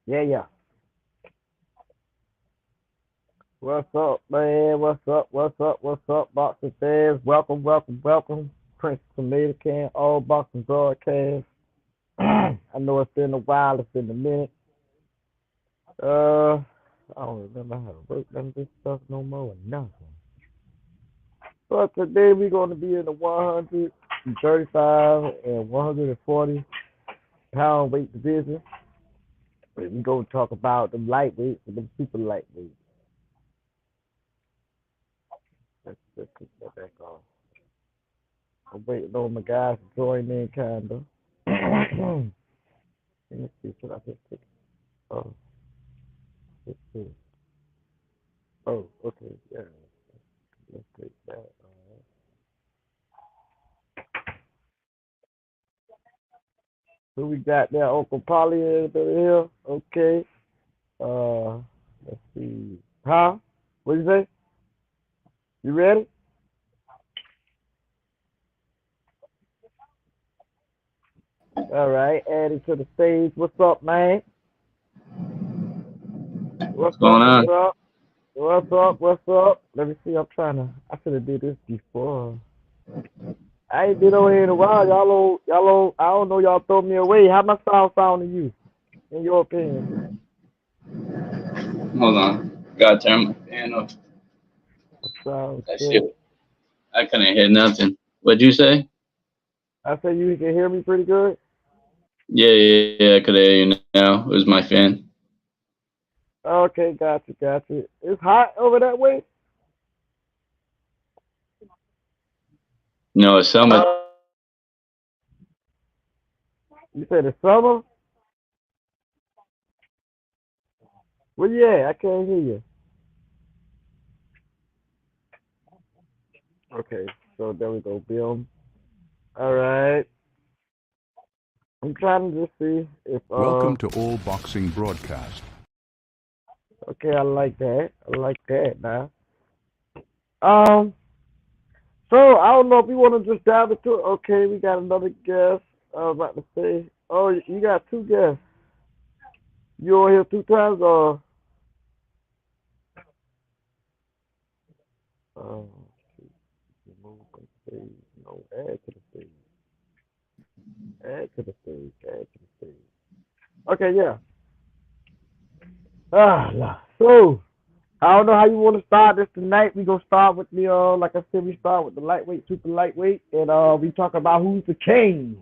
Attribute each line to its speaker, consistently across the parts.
Speaker 1: Yeah, yeah. What's up, man? What's up? What's up? What's up, boxing fans? Welcome, welcome, welcome. Prince Tomato Can, all boxing broadcast. I know it's been a while. It's been a minute. I don't remember how to work none of this stuff no more or nothing. But today we're going to be in the 135 and 140 pound weight division. We're going to talk about the lightweights and the super lightweights. Let's kick that back off. I'm waiting on my guys to join in, kinda. Let me see, should I just take? Oh, let's see. Oh, okay, yeah. Let's take that. All right. Who we got there? Uncle Polly over here. Okay. Uh, let's see. Huh? What you say? You ready? All right. Adding to the stage. What's up, man? What's
Speaker 2: What's
Speaker 1: up?
Speaker 2: going
Speaker 1: What's
Speaker 2: on?
Speaker 1: up? What's up? What's up? Let me see. I'm trying to. I should have did this before. I ain't been over here in a while. I don't know. Y'all throw me away. How my sound to you? In your opinion?
Speaker 2: Hold on. Gotta turn my fan off.
Speaker 1: Sounds
Speaker 2: That shit.
Speaker 1: good.
Speaker 2: I couldn't hear nothing. What'd you say?
Speaker 1: I say you can hear me pretty good.
Speaker 2: Yeah, I could hear you now. It was my fan.
Speaker 1: Okay, gotcha. It's hot over that way.
Speaker 2: No, it's summer.
Speaker 1: You said it's summer. Well, yeah, I can't hear you. Okay, so there we go, Bill. All right. I'm trying to just see if
Speaker 3: Welcome to All Boxing Broadcast.
Speaker 1: okay, I like that. I like that now. Um, so I don't know if you want to just dive into it. Okay, we got another guest. I was about to say, oh, you got two guests. You on here two times, or um, remove from stage? No, add to the stage. Add to the stage. Add to the stage. Okay, yeah. Yeah. So I don't know how you want to start this tonight. We gonna start with the like I said, we start with the lightweight, super lightweight, and we talk about who's the king.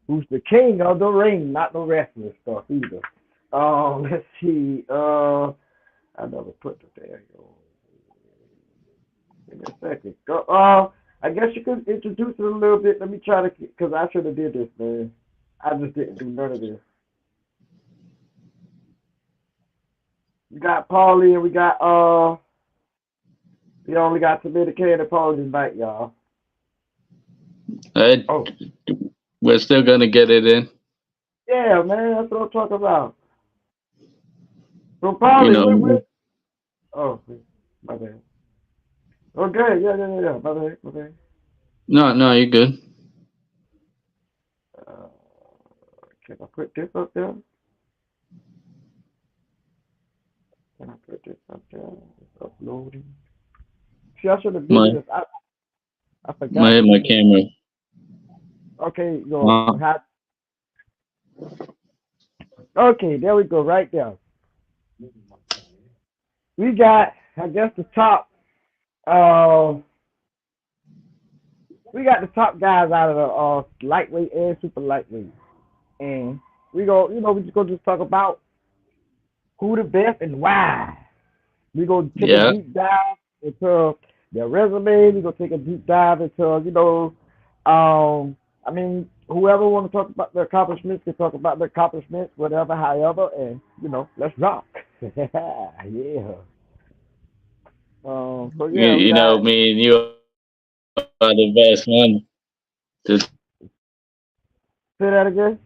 Speaker 1: Who's the king of the ring, not the wrestling stuff either. Let's see. I never put the there. Give me a second. I guess you could introduce it a little bit. Let me try to, because I should have did this, man. I just didn't do none of this. We got Paulie and we only got Tomato Can and Paulie tonight, y'all.
Speaker 2: I,
Speaker 1: Oh,
Speaker 2: we're still gonna get it in.
Speaker 1: yeah, man, that's what I'm talking about. So
Speaker 2: You
Speaker 1: Paulie,
Speaker 2: know.
Speaker 1: oh, my bad. Okay, yeah, my bad.
Speaker 2: No, you're good.
Speaker 1: Uh, can I put this up there? Can I put this up there? It's uploading. See, I should have did
Speaker 2: My
Speaker 1: this. I
Speaker 2: my
Speaker 1: forgot to
Speaker 2: my
Speaker 1: do this.
Speaker 2: camera.
Speaker 1: Okay,
Speaker 2: Uh,
Speaker 1: okay, there we go, right there. We got, I guess, the top. Uh, we got the top guys out of the lightweight and super lightweight, and we just gonna just talk about who the best and why. We gonna take a
Speaker 2: yeah.
Speaker 1: deep dive into their resume. We gonna take a deep dive into I mean, whoever want to talk about their accomplishments can talk about their accomplishments, whatever, however, and let's rock. Yeah. So
Speaker 2: You,
Speaker 1: yeah, we
Speaker 2: you know,
Speaker 1: got.
Speaker 2: me and you are the best one to
Speaker 1: Say that again.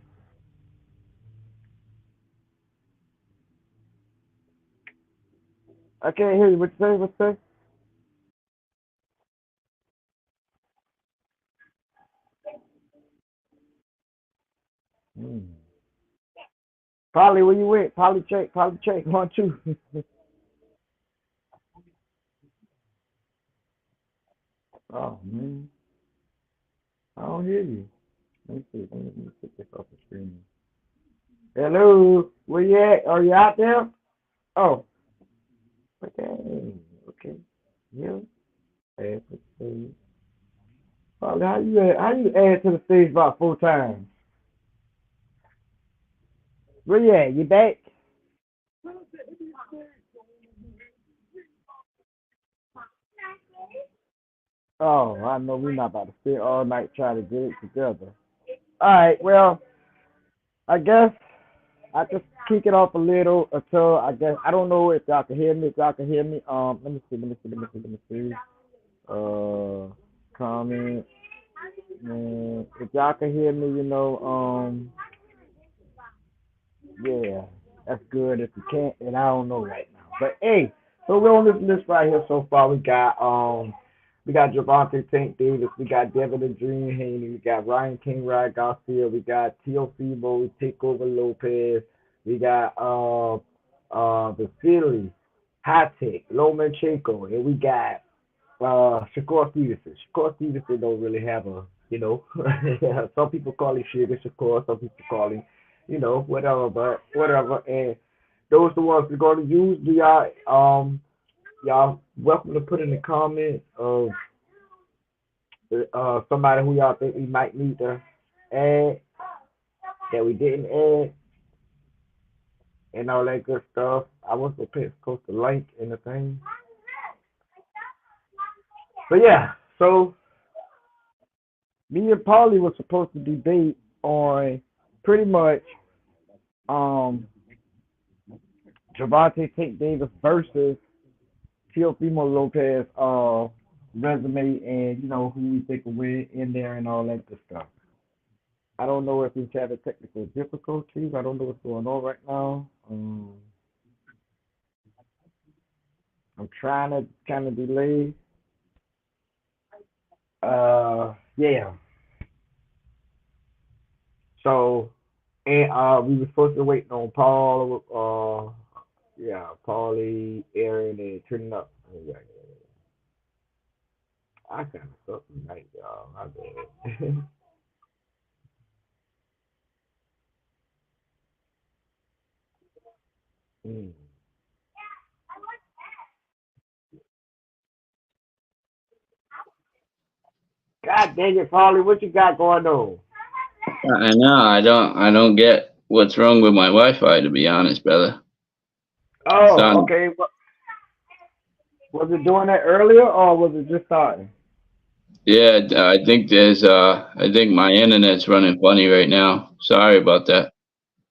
Speaker 1: I can't hear you. What you say? What you say? Hmm. Polly, where you at? Polly check, 1, 2. Oh man, I don't hear you. Let me see. Let me take this off the screen. Hello, where you at? Are you out there? Oh, okay, okay. Yeah, add to the stage. Polly, how you add to the stage about 4 times? Where you at? You back? Oh, I know we're not about to sit all night trying to get it together. All right, well, I guess I just kick it off a little until I guess I don't know if y'all can hear me. If y'all can hear me, let me see. Comment, man. If y'all can hear me, yeah, that's good. If you can't, then I don't know right now. But hey, so we're on this list right here so far. We got Javante Tank Davis, we got Devin the Dream Haney, we got Ryan King, Ryan Garcia, we got Teofimo, Takeover Lopez, we got the Phillies, High Tech, Lomachenko, and we got Shakur Stevenson. Shakur Stevenson don't really have a, some people call him Sugar Shakur, some people call him, whatever, but whatever. And those are the ones we're going to use. Do y'all welcome to put in the comments of somebody who y'all think we might need to add that we didn't add and all that good stuff. I was going to post the link in the thing. But yeah, so me and Paulie were supposed to debate on pretty much Javante Tank Davis versus Teofimo Lopez resume and who we think will win in there and all that good stuff. I don't know if he's having technical difficulties. I don't know what's going on right now. I'm trying to kind of delay. Yeah. So, and we were supposed to wait on Paul. Yeah, Paulie, Aaron, and turning up. Yeah. I kind of suck tonight, y'all. My bad. Mm. God dang it, Paulie, what you got going on?
Speaker 2: I know. I don't get what's wrong with my Wi-Fi. To be honest, brother.
Speaker 1: Oh,
Speaker 2: Son,
Speaker 1: okay. Was it doing that earlier or was it just starting?
Speaker 2: yeah. I think my internet's running funny right now. Sorry about that.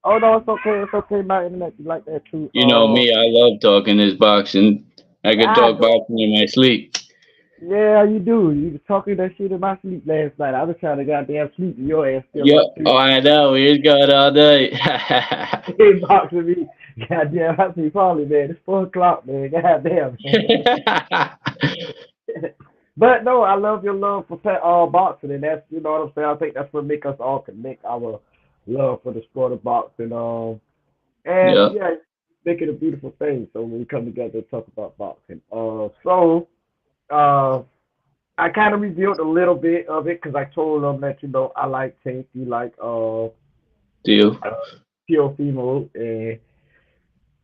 Speaker 1: Oh no, it's okay. It's okay. My internet be like that too.
Speaker 2: You know me. I love talking this boxing. I could
Speaker 1: I
Speaker 2: talk
Speaker 1: know.
Speaker 2: boxing in my sleep.
Speaker 1: Yeah, you do. You was talking that shit in my sleep last night. I was trying to goddamn sleep and your ass still
Speaker 2: Yep.
Speaker 1: up too.
Speaker 2: Oh, I know. We was going all day.
Speaker 1: Boxing me. Goddamn, I see Paulie, man. It's 4 o'clock, man. Goddamn, man. But no, I love your love for boxing, and that's what I'm saying. I think that's what make us all connect our love for the sport of boxing. And
Speaker 2: Yep.
Speaker 1: yeah, make it a beautiful thing. So when we come together and talk about boxing, uh, I kind of revealed a little bit of it because I told them that I like Tank, you like
Speaker 2: Deal.
Speaker 1: Teofimo, and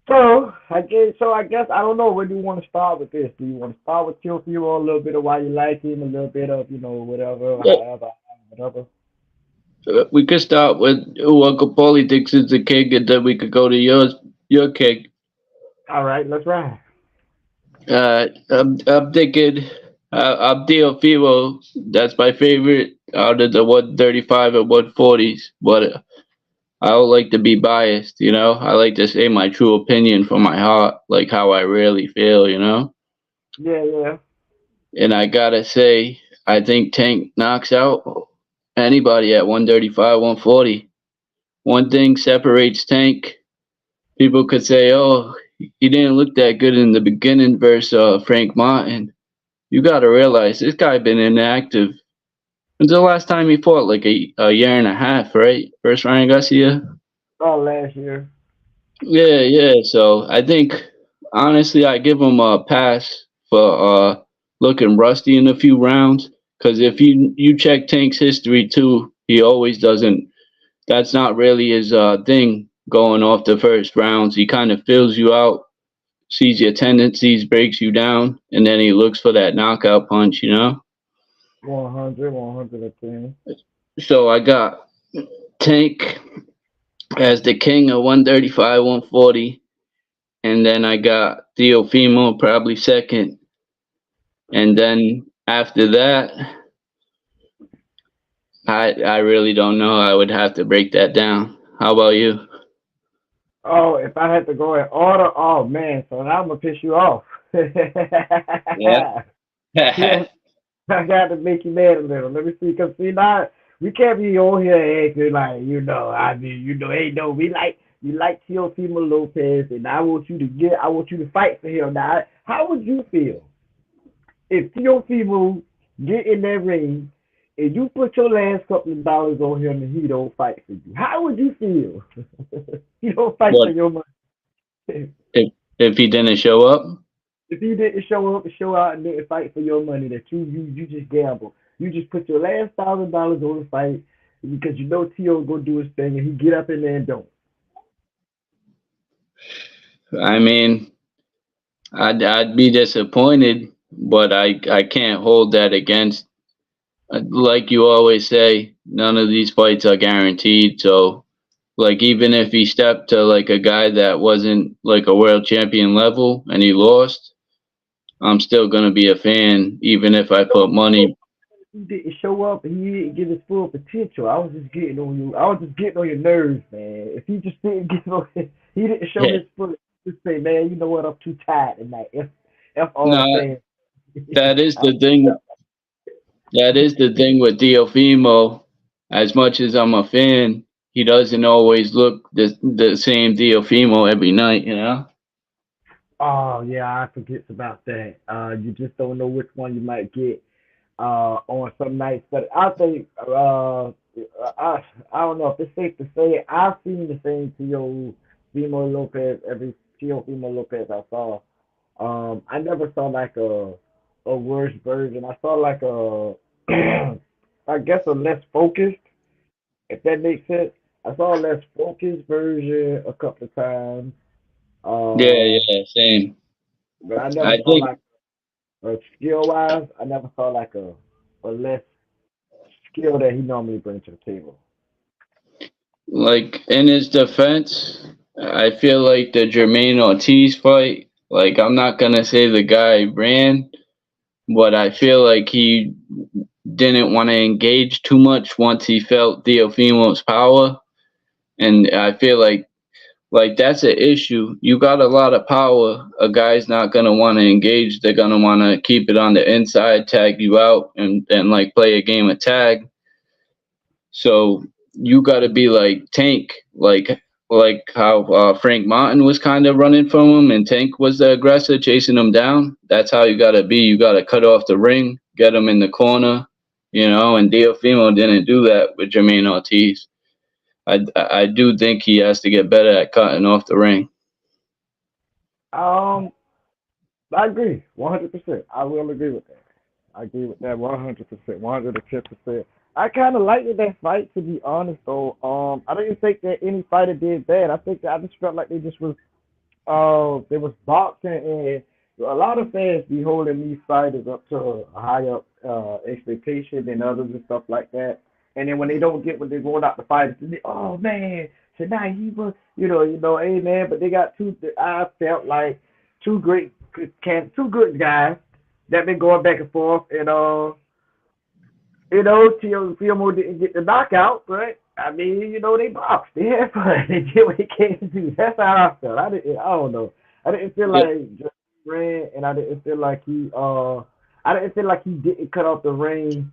Speaker 1: so I guess I don't know. Where do you want to start with this? Do you want to start with Teofimo a little bit of why you like him, a little bit of whatever,
Speaker 2: Yeah.
Speaker 1: however, whatever.
Speaker 2: We could start with who Uncle Paulie thinks is the king, and then we could go to your king.
Speaker 1: All right, let's ride.
Speaker 2: I'm thinking Abdil Fimo. That's my favorite out of the 135 and 140s. But I don't like to be biased, you know. I like to say my true opinion from my heart, like how I really feel, you know.
Speaker 1: Yeah, yeah.
Speaker 2: And I gotta say, I think Tank knocks out anybody at 135, 140. One thing separates Tank. People could say, "Oh, he didn't look that good in the beginning versus Frank Martin." You got to realize this guy been inactive. When's the last time he fought? Like a year and a half, right? First Ryan Garcia.
Speaker 1: Oh, last year.
Speaker 2: Yeah. So I think honestly, I give him a pass for looking rusty in a few rounds. Because if you check Tank's history too, he always doesn't. That's not really his thing. Going off the first rounds, he kind of fills you out, sees your tendencies, breaks you down, and then he looks for that knockout punch.
Speaker 1: 100, 110.
Speaker 2: So I got Tank as the king of 135, 140, and then I got Teofimo probably second, and then after that, I really don't know. I would have to break that down. How about you?
Speaker 1: Oh, if I had to go in order, oh man, so now I'm gonna piss you off.
Speaker 2: Yeah.
Speaker 1: Yeah, I got to make you mad a little. Let me see, cause see now we can't be on here acting like I mean hey no, we like you like Teofimo Lopez, and I want you to fight for him. Now, how would you feel if Teofimo get in that ring and you put your last couple of dollars on him and he don't fight for you? How would you feel? He don't fight for
Speaker 2: What
Speaker 1: your money.
Speaker 2: if he didn't show up?
Speaker 1: If he didn't show up and show out and didn't fight for your money, that you just gamble. You just put your last $1,000 on the fight because you know T.O. gonna do his thing and he get up in there and don't.
Speaker 2: I mean, I'd be disappointed, but I can't hold that against. Like you always say, none of these fights are guaranteed. So, like, even if he stepped to like a guy that wasn't like a world champion level and he lost, I'm still gonna be a fan, even if I put money.
Speaker 1: He didn't show up and he didn't get his full potential. I was just getting on you. I was just getting on your nerves, man. If he just didn't get on, he didn't show his full. Just say, man, you know what? I'm too tired tonight. F all the
Speaker 2: No,
Speaker 1: fans.
Speaker 2: that is
Speaker 1: I,
Speaker 2: the thing. That is the thing with Diofimo. As much as I'm a fan, he doesn't always look the same Diofimo every night.
Speaker 1: oh yeah, I forget about that. You just don't know which one you might get on some nights. But I think I don't know if it's safe to say I've seen the same Tio Fimo Lopez every Tio Fimo Lopez I saw. I never saw like a worse version. I saw like a I guess a less focused, if that makes sense. I saw a less focused version a couple of times.
Speaker 2: Yeah,
Speaker 1: Um,
Speaker 2: yeah, same.
Speaker 1: but I never
Speaker 2: I
Speaker 1: saw
Speaker 2: think
Speaker 1: like skill wise, I never saw like a less skill that he normally brings to the table.
Speaker 2: like in his defense, I feel like the Jermaine Ortiz fight, like I'm not gonna say the guy ran, but I feel like he didn't want to engage too much once he felt Diofimo's power. And I feel like that's an issue. You got a lot of power. A guy's not gonna want to engage. They're gonna want to keep it on the inside, tag you out, and like play a game of tag. So you got to be like Tank, like how Frank Martin was kind of running from him, and Tank was the aggressor chasing him down. That's how you got to be. You got to cut off the ring, get him in the corner. And Diofimo didn't do that with Jermaine Ortiz. I do think he has to get better at cutting off the ring.
Speaker 1: Um, I agree, 100%. I will agree with that. I agree with that 100%, 110%. I kind of liked that fight, to be honest. Though, I didn't think that any fighter did bad. I think that I just felt like they was boxing, and a lot of fans be holding these fighters up to a higher expectation than others and stuff like that. And then when they don't get what they're going out the fight, oh man, tonight he was, hey man, but they got two. I felt like two great, two good guys that been going back and forth, and Teofimo didn't get the knockout, but I mean, they boxed. They had fun. They did what they came to do. That's how I felt. I don't know. I didn't feel
Speaker 2: Yeah,
Speaker 1: like just ran, and I didn't feel like he didn't cut off the ring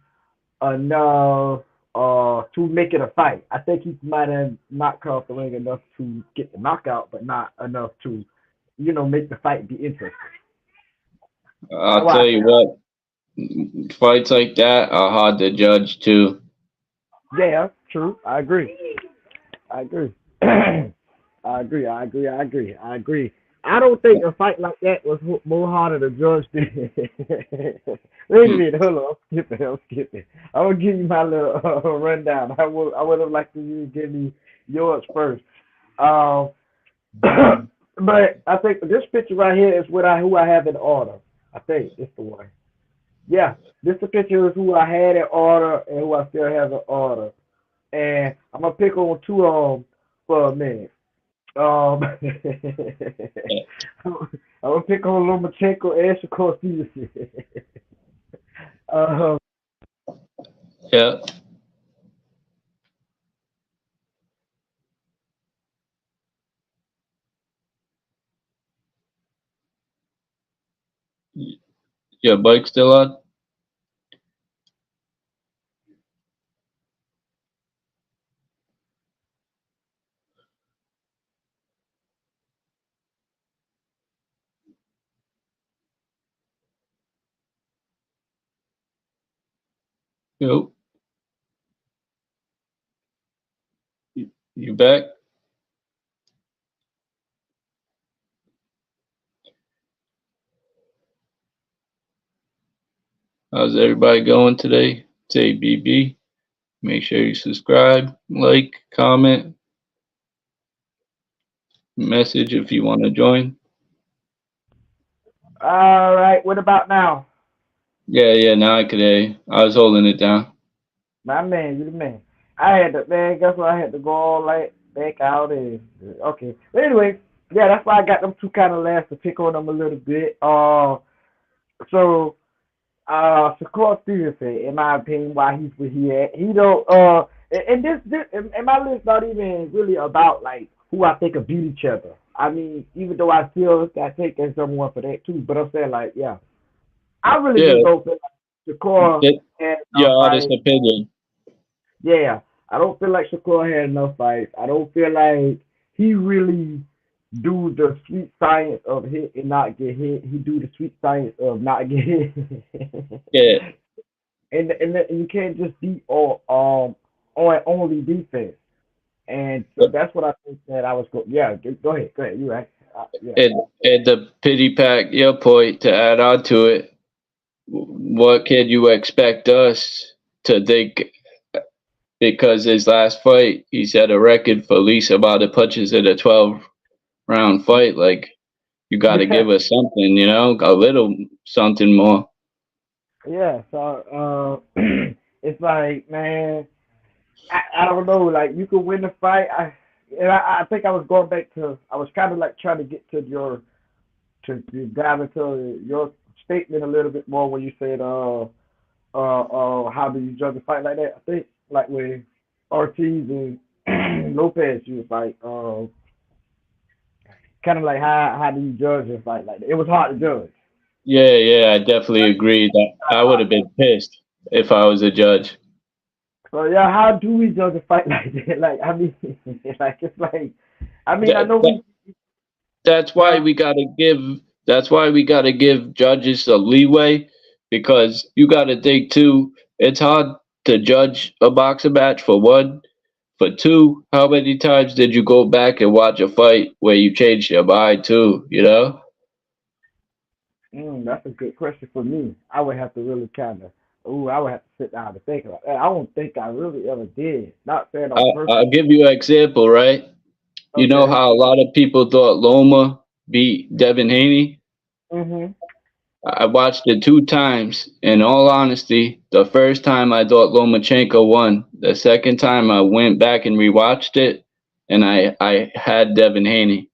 Speaker 1: enough to make it a fight. I think he might have not cut off the ring enough to get the knockout, but not enough to, make the fight be interesting. That's
Speaker 2: I'll
Speaker 1: why
Speaker 2: tell
Speaker 1: I
Speaker 2: you
Speaker 1: said,
Speaker 2: what, fights like that are hard to judge too.
Speaker 1: yeah, true. I agree. I agree. I I agree. I don't think a fight like that was more harder to judge than. Wait a
Speaker 2: Hmm.
Speaker 1: minute, hold on. I'm skipping. I'm gonna give you my little rundown. I would have liked you to give me yours first. Um, but I think this picture right here is who I have in order. I think it's the one. Yeah, this picture is who I had in order and who I still have in order. And I'm gonna pick on two of them for a minute. I'm gonna pick on Lomachenko and Shakur Stevenson. um,
Speaker 2: Yeah. Your bike still on? Yo, you back? How's everybody going today? Say BB. Make sure you subscribe, like, comment, message if you want to join.
Speaker 1: all right, what about now?
Speaker 2: Yeah. Now I could hear you. I was holding it down.
Speaker 1: My man, you the man. I had to, man, guess what? I had to go all like back out and okay. But anyway, yeah, that's why I got them two kind of last to pick on them a little bit. So Shakur Stevenson, in my opinion, why he's where he at. He don't and this and my list not even really about like who I think will beat each other. I mean, even though I still got taken someone for that too, but I'm saying like, yeah, I really
Speaker 2: Yeah,
Speaker 1: just don't feel like Shakur
Speaker 2: get
Speaker 1: had
Speaker 2: your
Speaker 1: enough
Speaker 2: honest
Speaker 1: fights.
Speaker 2: opinion.
Speaker 1: Yeah, I don't feel like Shakur had enough fights. I don't feel like he really do the sweet science of hit and not get hit. He do the sweet science of not get hit.
Speaker 2: Yeah,
Speaker 1: And you can't just be on only defense. And so that's what I think that I was going. Yeah, go ahead. You right? Yeah.
Speaker 2: and the pity pack, your point to add on to it. What can you expect us to think? Because his last fight, he set a record for least amount of punches in a 12-round fight. Like, you got to
Speaker 1: Yeah.
Speaker 2: give us something, a little something more.
Speaker 1: Yeah. So it's like, man, I don't know. Like you could win the fight. I think I was going back to. I was kind of like trying to get to to dive into your statement a little bit more when you said how do you judge a fight like that? I think like with Ortiz and Lopez, you was like kind of like how do you judge a fight like that? It was hard to judge.
Speaker 2: Yeah, I definitely agree that I would have been pissed if I was a judge.
Speaker 1: So yeah, how do we judge a fight like that? Like I mean, like it's like I mean I
Speaker 2: That,
Speaker 1: know
Speaker 2: that
Speaker 1: we
Speaker 2: that's why
Speaker 1: huh?
Speaker 2: we gotta give judges a leeway, because you gotta think too, it's hard to judge a boxing match for one. For two, how many times did you go back and watch a fight where you changed your mind too?
Speaker 1: That's a good question for me. I would have to really kind of. Ooh, I would have to sit down and think about that. I don't think I really ever did. Not saying on
Speaker 2: I'll
Speaker 1: purpose.
Speaker 2: give you an example, right? You know
Speaker 1: Okay.
Speaker 2: how a lot of people thought Loma beat Devin Haney?
Speaker 1: Mhm.
Speaker 2: I watched it two times. In all honesty, the first time I thought Lomachenko won. The second time I went back and rewatched it, and I had Devin Haney.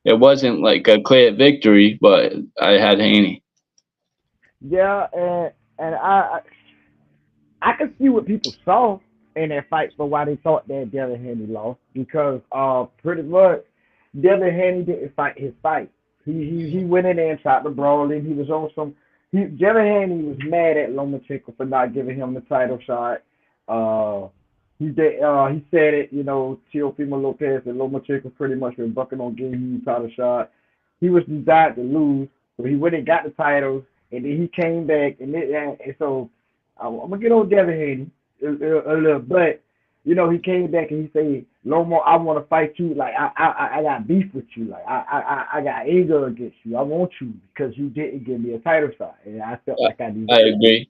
Speaker 2: It wasn't like a clear victory, but I had Haney.
Speaker 1: Yeah, and I can see what people saw in that fight for why they thought that Devin Haney lost because pretty much Devin Haney didn't fight his fight. He went in there and tried to brawl him. He was on some. Devin Haney was mad at Lomachenko for not giving him the title shot. Uh, he said it. Teofimo Lopez and Lomachenko pretty much been bucking on giving him the title shot. He was designed to lose, so he went and got the titles, and then he came back, and so I'm gonna get on Devin Haney a little, but he came back and he said, Lomo, I want to fight you. Like I got beef with you. Like I got anger against you. I want you because you didn't give me a title shot, and I felt
Speaker 2: I,
Speaker 1: like I
Speaker 2: I
Speaker 1: deserved it.
Speaker 2: agree.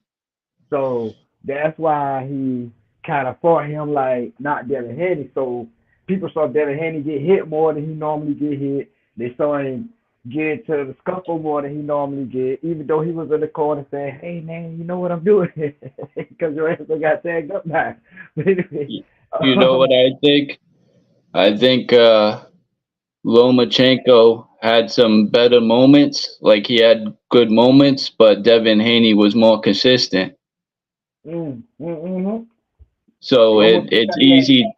Speaker 1: So that's why he kind of fought him like not Devin Haney. So people saw Devin Haney get hit more than he normally get hit. They saw him get into the scuffle more than he normally get, even though he was in the corner saying, "Hey man, you know what I'm doing?" Because your ass got tagged up now. But anyway,
Speaker 2: You know what
Speaker 1: um,
Speaker 2: I think? I think Lomachenko had some better moments. Like he had good moments, but Devin Haney was more consistent.
Speaker 1: mm.
Speaker 2: So it's
Speaker 1: He had
Speaker 2: easy.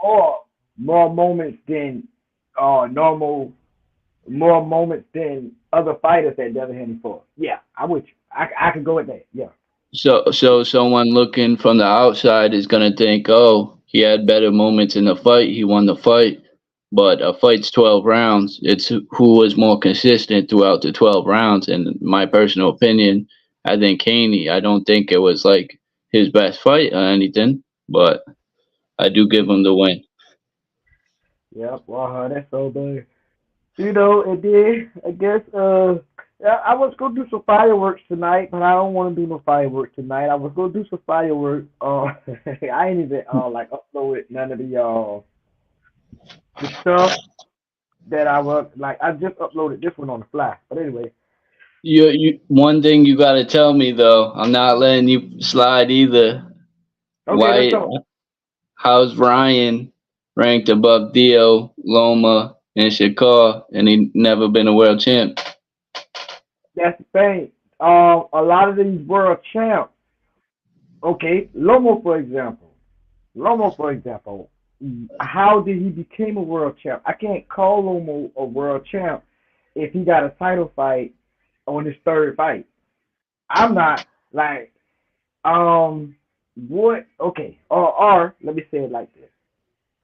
Speaker 1: more moments than normal, more moments than other fighters that Devin Haney fought. Yeah, I would. I could go with that. Yeah.
Speaker 2: So someone looking from the outside is gonna think, oh, he had better moments in the fight. He won the fight. But a fight's 12 rounds. It's who was more consistent throughout the 12 rounds. And in my personal opinion, I think Haney. I don't think it was like his best fight or anything, but I do give him the win.
Speaker 1: Yep. Wow, that's so bad. And then I guess yeah, I was gonna do some fireworks tonight, but I don't want to do no fireworks tonight. I was gonna do some fireworks. I ain't even like uploaded none of the stuff that I was like. I just uploaded this one on the fly. But anyway,
Speaker 2: You one thing you gotta tell me though, I'm not letting you slide either.
Speaker 1: okay, let's
Speaker 2: Why?
Speaker 1: go.
Speaker 2: How's Ryan ranked above Dio, Loma, and Shakar, and he never been a world champ?
Speaker 1: That's the thing. A lot of these world champs. Okay, Lomo for example. Lomo for example. How did he become a world champ? I can't call Lomo a world champ if he got a title fight on his third fight. I'm not like what okay or let me say it like this.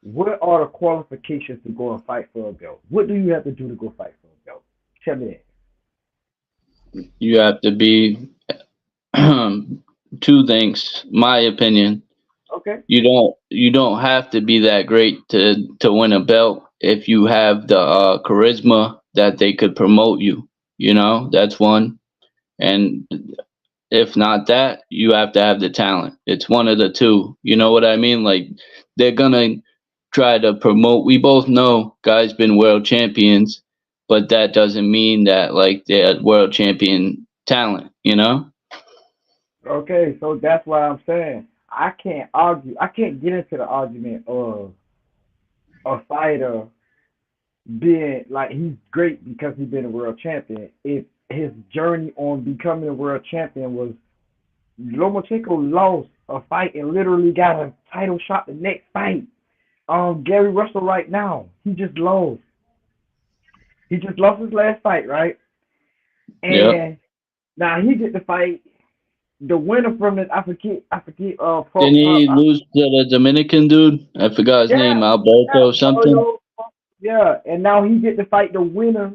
Speaker 1: What are the qualifications to go and fight for a belt? What do you have to do to go fight for a belt? Tell me
Speaker 2: You have to be two things. My opinion,
Speaker 1: that. Okay.
Speaker 2: you don't have to be that great to win a belt if you have the charisma that they could promote you. That's one. And if not that, you have to have the talent. It's one of the two. You know what I mean? Like they're gonna try to promote. We both know guys been world champions, but that doesn't mean that like they're world champion talent.
Speaker 1: Okay, so that's what I'm saying. I can't argue. I can't get into the argument of a fighter being like he's great because he's been a world champion. If his journey on becoming a world champion was Lomachenko lost a fight and literally got a title shot the next fight. Gary Russell right now, he just lost. He just lost his last fight, right?
Speaker 2: Yep.
Speaker 1: And now he get to fight the winner from it. I forget.
Speaker 2: Didn't he lose to the Dominican dude? I forgot his
Speaker 1: Yeah,
Speaker 2: name,
Speaker 1: yeah,
Speaker 2: Alberto something.
Speaker 1: yeah. And now he get to fight the winner.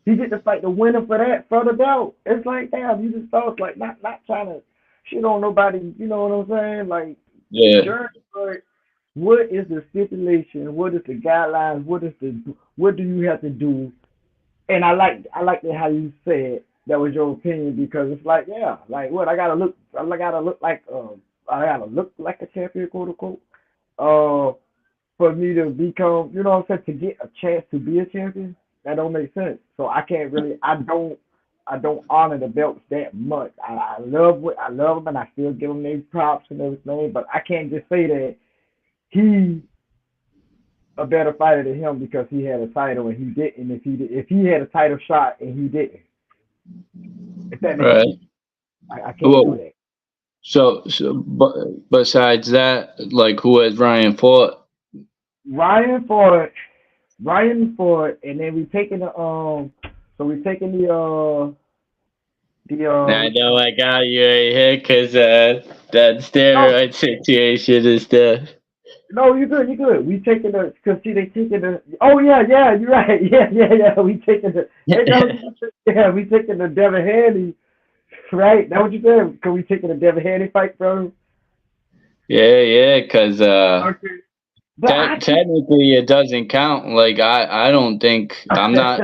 Speaker 1: He get to fight the winner for the belt. It's like damn, you just thought like not trying to shit on nobody. You know what I'm saying? Like the
Speaker 2: Yeah.
Speaker 1: journey. But what is the stipulation? What is the guidelines? What do you have to do? And I like that how you said that was your opinion because it's like yeah, like what I gotta look like a champion, quote unquote. Uh, for me to become, you know what I'm saying, to get a chance to be a champion, that don't make sense. So I can't really, I don't honor the belts that much. I love them, and I still give them their props and everything. But I can't just say that he a better fighter than him because he had a title and he didn't. If he had a title shot and he didn't, if that makes sense,
Speaker 2: Right.
Speaker 1: I can't do
Speaker 2: Well,
Speaker 1: that.
Speaker 2: but besides that, like who has Ryan fought?
Speaker 1: Ryan fought, and then we taking so we taking
Speaker 2: I
Speaker 1: what you
Speaker 2: know
Speaker 1: call
Speaker 2: I got you right here because that
Speaker 1: no,
Speaker 2: steroid situation is there.
Speaker 1: no, you good, you good. We taking cause see they taking oh yeah, you're right. Yeah. We taking ain't that what you said? Yeah, we taking the Devin Haney, right? That what you said? Cause we taking the Devin Haney fight, bro.
Speaker 2: Yeah, because
Speaker 1: Okay. But I keep,
Speaker 2: Technically, it doesn't count. Like I don't think I'm not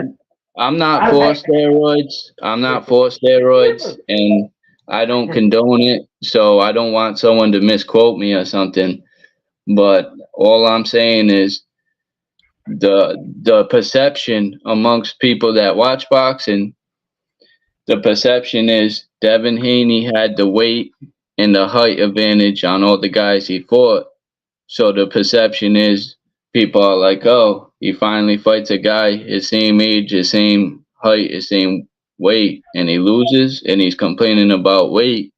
Speaker 1: I
Speaker 2: for
Speaker 1: like,
Speaker 2: steroids. I'm not for steroids, and I don't condone it. So I don't want someone to misquote me or something. But all I'm saying is the perception amongst people that watch boxing, the perception is Devin Haney had the weight and the height advantage on all the guys he fought. So the perception is people are like, oh, he finally fights a guy his same age, his same height, his same weight, and he loses, and he's complaining about weight.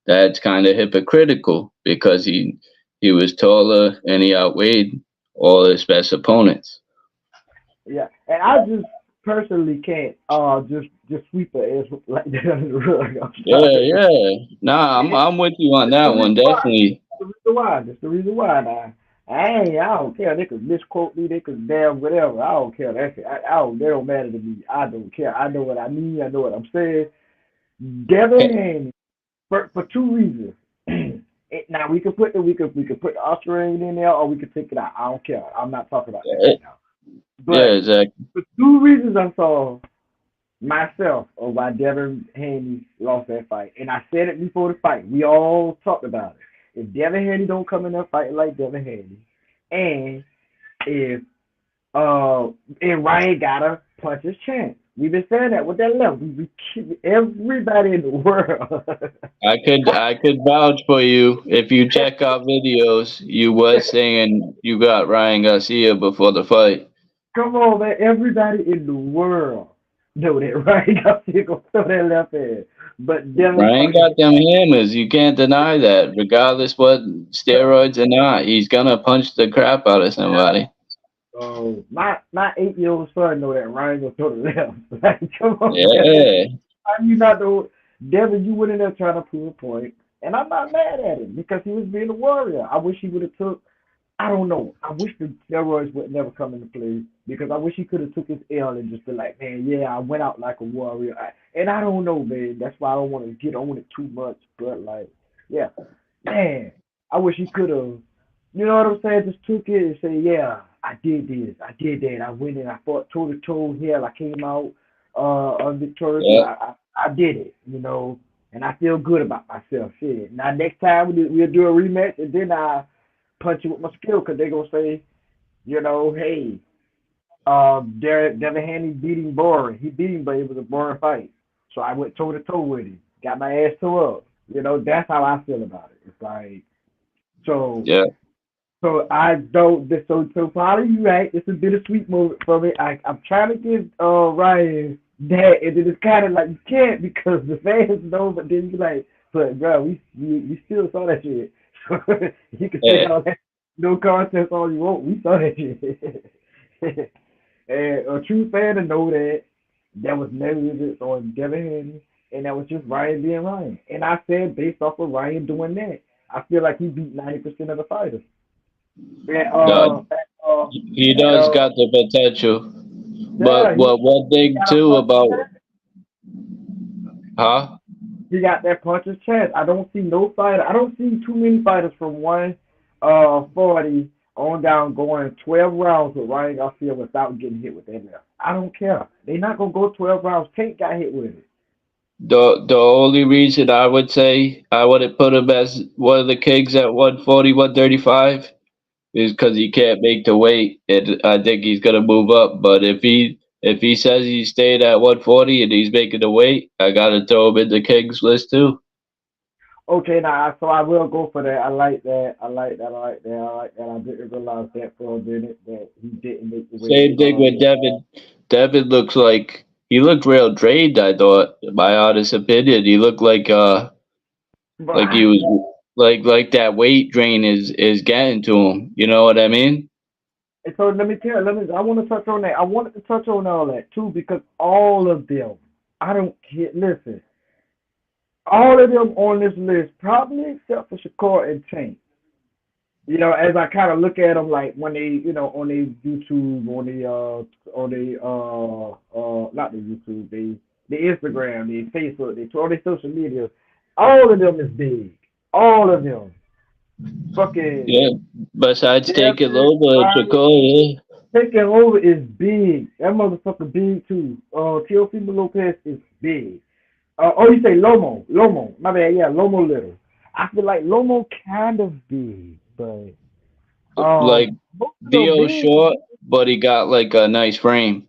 Speaker 2: That's kind of hypocritical because he was taller and he outweighed all his best opponents.
Speaker 1: yeah, and I just personally can't just sweep her ass like that under the rug. I'm
Speaker 2: Yeah,
Speaker 1: sorry.
Speaker 2: yeah. Nah, I'm with you on
Speaker 1: That's the
Speaker 2: that
Speaker 1: reason
Speaker 2: one,
Speaker 1: why.
Speaker 2: definitely.
Speaker 1: That's the reason why. That's the reason why. Now, I don't care. They could misquote me. They could damn whatever. I don't care. That's it. I don't. They don't matter to me. I don't care. I know what I mean. I know what I'm saying. Devin Haney for two reasons. Now we could put the Australian in there or we could take it out. I don't care. I'm not talking about that
Speaker 2: Yeah,
Speaker 1: right now.
Speaker 2: yeah,
Speaker 1: But
Speaker 2: exactly.
Speaker 1: for two reasons I saw myself of why Devin Haney lost that fight. And I said it before the fight. We all talked about it. If Devin Haney don't come in there fighting like Devin Haney, and if uh and Ryan gotta punch his chance. We've been saying that with that left. We keep everybody in the world.
Speaker 2: I could vouch for you. If you check our videos, you was saying you got Ryan Garcia before the fight.
Speaker 1: Come on, man. Everybody in the world know that Ryan Garcia gonna throw that left hand. But Devin
Speaker 2: Ryan
Speaker 1: fucking
Speaker 2: got them hammers. You can't deny that. Regardless what steroids or not, he's gonna punch the crap out of somebody.
Speaker 1: oh, my 8 year old son know that Ryan gonna throw the left. Like, come on, Devin.
Speaker 2: Yeah,
Speaker 1: How you not know Devin? You went in there trying to prove a point, and I'm not mad at him because he was being a warrior. I wish he would have took. I don't know. I wish the steroids would never come into play because I wish he could have took his L and just been like, man, yeah, I went out like a warrior. And I don't know, man. That's why I don't want to get on it too much. But like, yeah, man, I wish he could have. You know what I'm saying? Just took it and say, yeah, I did this, I did that. I went in, I fought toe to toe. Hell, I came out victorious.
Speaker 2: yeah,
Speaker 1: I did it. And I feel good about myself. Shit. Now next time we'll do a rematch, and then I punch you with my skill because they're gonna say, hey, Devin Haney beat him boring. He beat him, but it was a boring fight. So I went toe to toe with him, got my ass tore up. That's how I feel about it. It's like so.
Speaker 2: yeah,
Speaker 1: So I don't. So probably you right. It's a bittersweet moment for me. I'm trying to give Ryan that, and then it's kind of like you can't because the fans know, but then you like, but bro, we still saw that shit. So you can say
Speaker 2: yeah.
Speaker 1: all that no contest all you want. We saw that shit. And a true fan to know that was negligence on Devin Haney, and that was just Ryan being Ryan. And I said based off of Ryan doing that, I feel like he beat 90% of the fighters. And
Speaker 2: The, he does got the potential, but
Speaker 1: yeah,
Speaker 2: what
Speaker 1: he
Speaker 2: thing
Speaker 1: got a
Speaker 2: too
Speaker 1: puncher's
Speaker 2: about,
Speaker 1: chance.
Speaker 2: huh?
Speaker 1: He got that puncher's chance. I don't see no fighter. I don't see too many fighters from 140 on down going 12 rounds with Ryan Garcia without getting hit with that left. I don't care. They're not gonna go 12 rounds. Tank got hit with it.
Speaker 2: The only reason I would say I wouldn't put him as one of the kings at 140, 135 is because he can't make the weight, and I think he's gonna move up. But if he says he stayed at 140 and he's making the weight, I gotta throw him in the kings list too.
Speaker 1: Okay, now so I will go for that. I like that. I like that. I like that. I like that. I didn't realize that for a minute that he didn't make the weight.
Speaker 2: Same thing with Devin. Devin looks like he looked real drained. I thought, my honest opinion, he looked
Speaker 1: But
Speaker 2: like he
Speaker 1: I
Speaker 2: was like that weight drain is getting to him. You know what I mean?
Speaker 1: And so let me tell you, I want to touch on that. I wanted to touch on all that too because all of them, I don't care. Listen, all of them on this list, probably except for Shakur and Tank. As I kind of look at them, like when they, on their YouTube, not the YouTube, the Instagram, the Facebook, on their social media, all of them is big. All of them. Fucking
Speaker 2: Yeah. Besides taking
Speaker 1: Devin,
Speaker 2: over
Speaker 1: Ryan,
Speaker 2: Shakur,
Speaker 1: taking over is big. That motherfucker big too. Teofimo Lopez is big. Oh, you say Lomo? Lomo, my bad. Yeah, Lomo Little. I feel like Lomo kind of big, but
Speaker 2: yeah. Like
Speaker 1: most of them
Speaker 2: Theo
Speaker 1: big.
Speaker 2: short, but he got like a nice frame.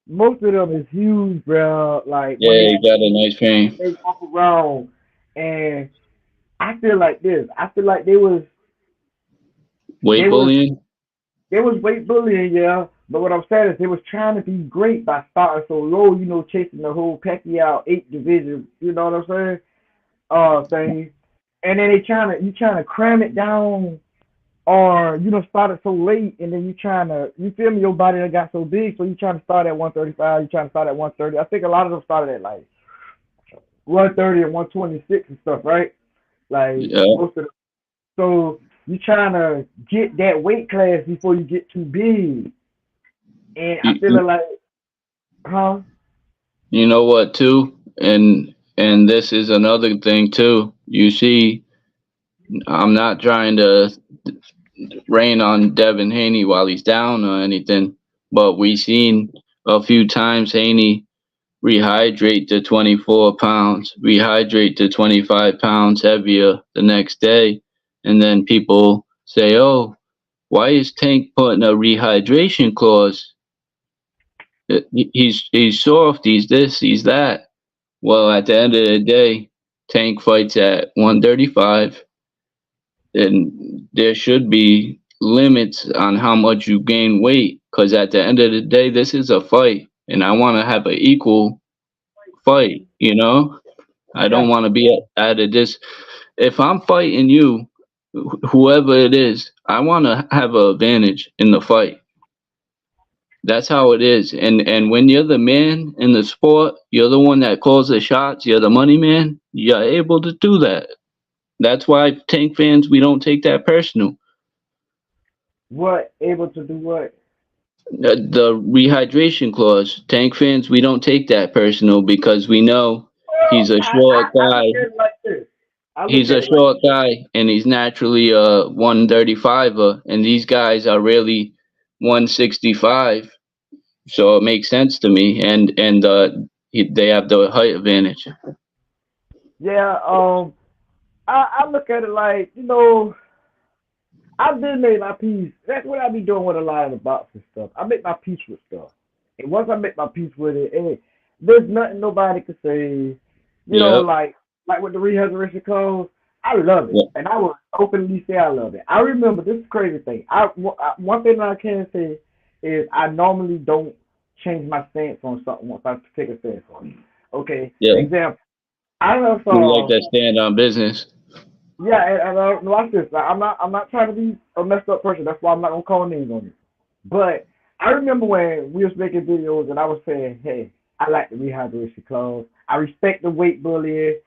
Speaker 1: Most of them is huge, bro. Like when
Speaker 2: Yeah, he got a nice frame.
Speaker 1: they walk around, and I feel like this. I feel like
Speaker 2: Weight
Speaker 1: they was
Speaker 2: bullying.
Speaker 1: they was weight bullying, yeah. But what I'm saying is they was trying to be great by starting so low, chasing the whole Pacquiao 8 division, you know what I'm saying? Thing. And then you trying to cram it down or start it so late and then you feel me, your body that got so big, so you trying to start at 135, you trying to start at 130. I think a lot of them started at like 130 and 126 and stuff, right? Like
Speaker 2: Yeah.
Speaker 1: most of them. So you trying to get that weight class before you get too big. And I feel
Speaker 2: You,
Speaker 1: like, huh?
Speaker 2: you know what too? And this is another thing too. You see, I'm not trying to rain on Devin Haney while he's down or anything, but we seen a few times Haney rehydrate to 24 pounds, rehydrate to 25 pounds heavier the next day, and then people say, "Oh, why is Tank putting a rehydration clause? He's soft, he's this, he's that." Well, at the end of the day, Tank fights at 135, and there should be limits on how much you gain weight. Because at the end of the day, this is a fight, and I want to have an equal fight. I don't
Speaker 1: Yeah.
Speaker 2: want to be at a dis. If I'm fighting you, whoever it is, I want to have an advantage in the fight. That's how it is. And when you're the man in the sport, you're the one that calls the shots. You're the money man. You're able to do that. That's why Tank fans, we don't take that personal.
Speaker 1: What? Able to do what?
Speaker 2: The rehydration clause, Tank fans, we don't take that personal because we know
Speaker 1: Well,
Speaker 2: he's a short
Speaker 1: I look
Speaker 2: guy.
Speaker 1: at it like this. I look
Speaker 2: He's
Speaker 1: at
Speaker 2: a
Speaker 1: it like
Speaker 2: short guy, and he's naturally a 135er, and these guys are really 165. So it makes sense to me, and they have the height advantage.
Speaker 1: yeah. I look at it like I've been made my peace. That's what I be doing with a lot of the boxing stuff. I make my peace with stuff, and once I make my peace with it, there's nothing nobody can say.
Speaker 2: Yep.
Speaker 1: Like with the rehydration clothes, I love it,
Speaker 2: Yep.
Speaker 1: and I will openly say I love it. I remember this crazy thing. One thing that I can say is I normally don't change my stance on something once I take a stance on it. Okay,
Speaker 2: Yeah.
Speaker 1: example. I never
Speaker 2: You like
Speaker 1: saw.
Speaker 2: that stand on business.
Speaker 1: Yeah, and watch this. Like, I'm not trying to be a messed up person. That's why I'm not gonna call names on it. But I remember when we was making videos and I was saying, hey, I like the rehydration clothes. I respect the weight bullying.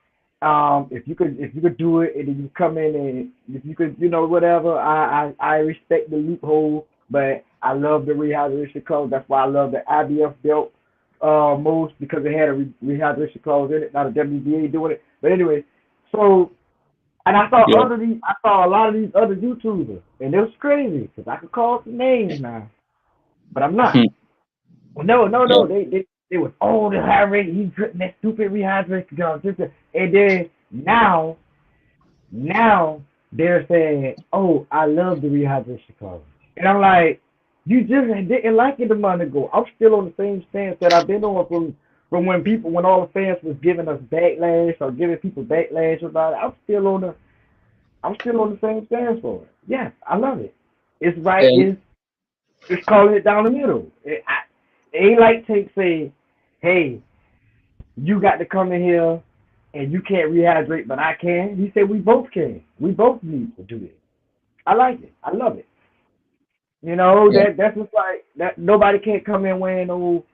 Speaker 1: If you could do it and then you come in and if you could, whatever, I respect the loophole, but I love the rehydration clothes. That's why I love the IBF belt most because it had a rehydration clause in it, not a WBA doing it. But anyway, so and
Speaker 2: Yep.
Speaker 1: I saw a lot of these other YouTubers, and it was crazy because I could call some names now, but I'm not. Well, no, no, no.
Speaker 2: Yep.
Speaker 1: They was the high rate. He's drinking that stupid rehydration gun. And then now they're saying, oh, I love the rehydration clause, and I'm like, you just didn't like it a month ago. I'm still on the same stance that I've been on from when all the fans was giving us backlash or giving people backlash about it. I'm still on the same stance for it. Yes, I love it. It's right.
Speaker 2: And
Speaker 1: It's calling it down the middle. It ain't like Tank say, "Hey, you got to come in here and you can't rehydrate, but I can." He said we both can. We both need to do it. I like it. I love it.
Speaker 2: yeah.
Speaker 1: That's just like that. Nobody can't come in wearing no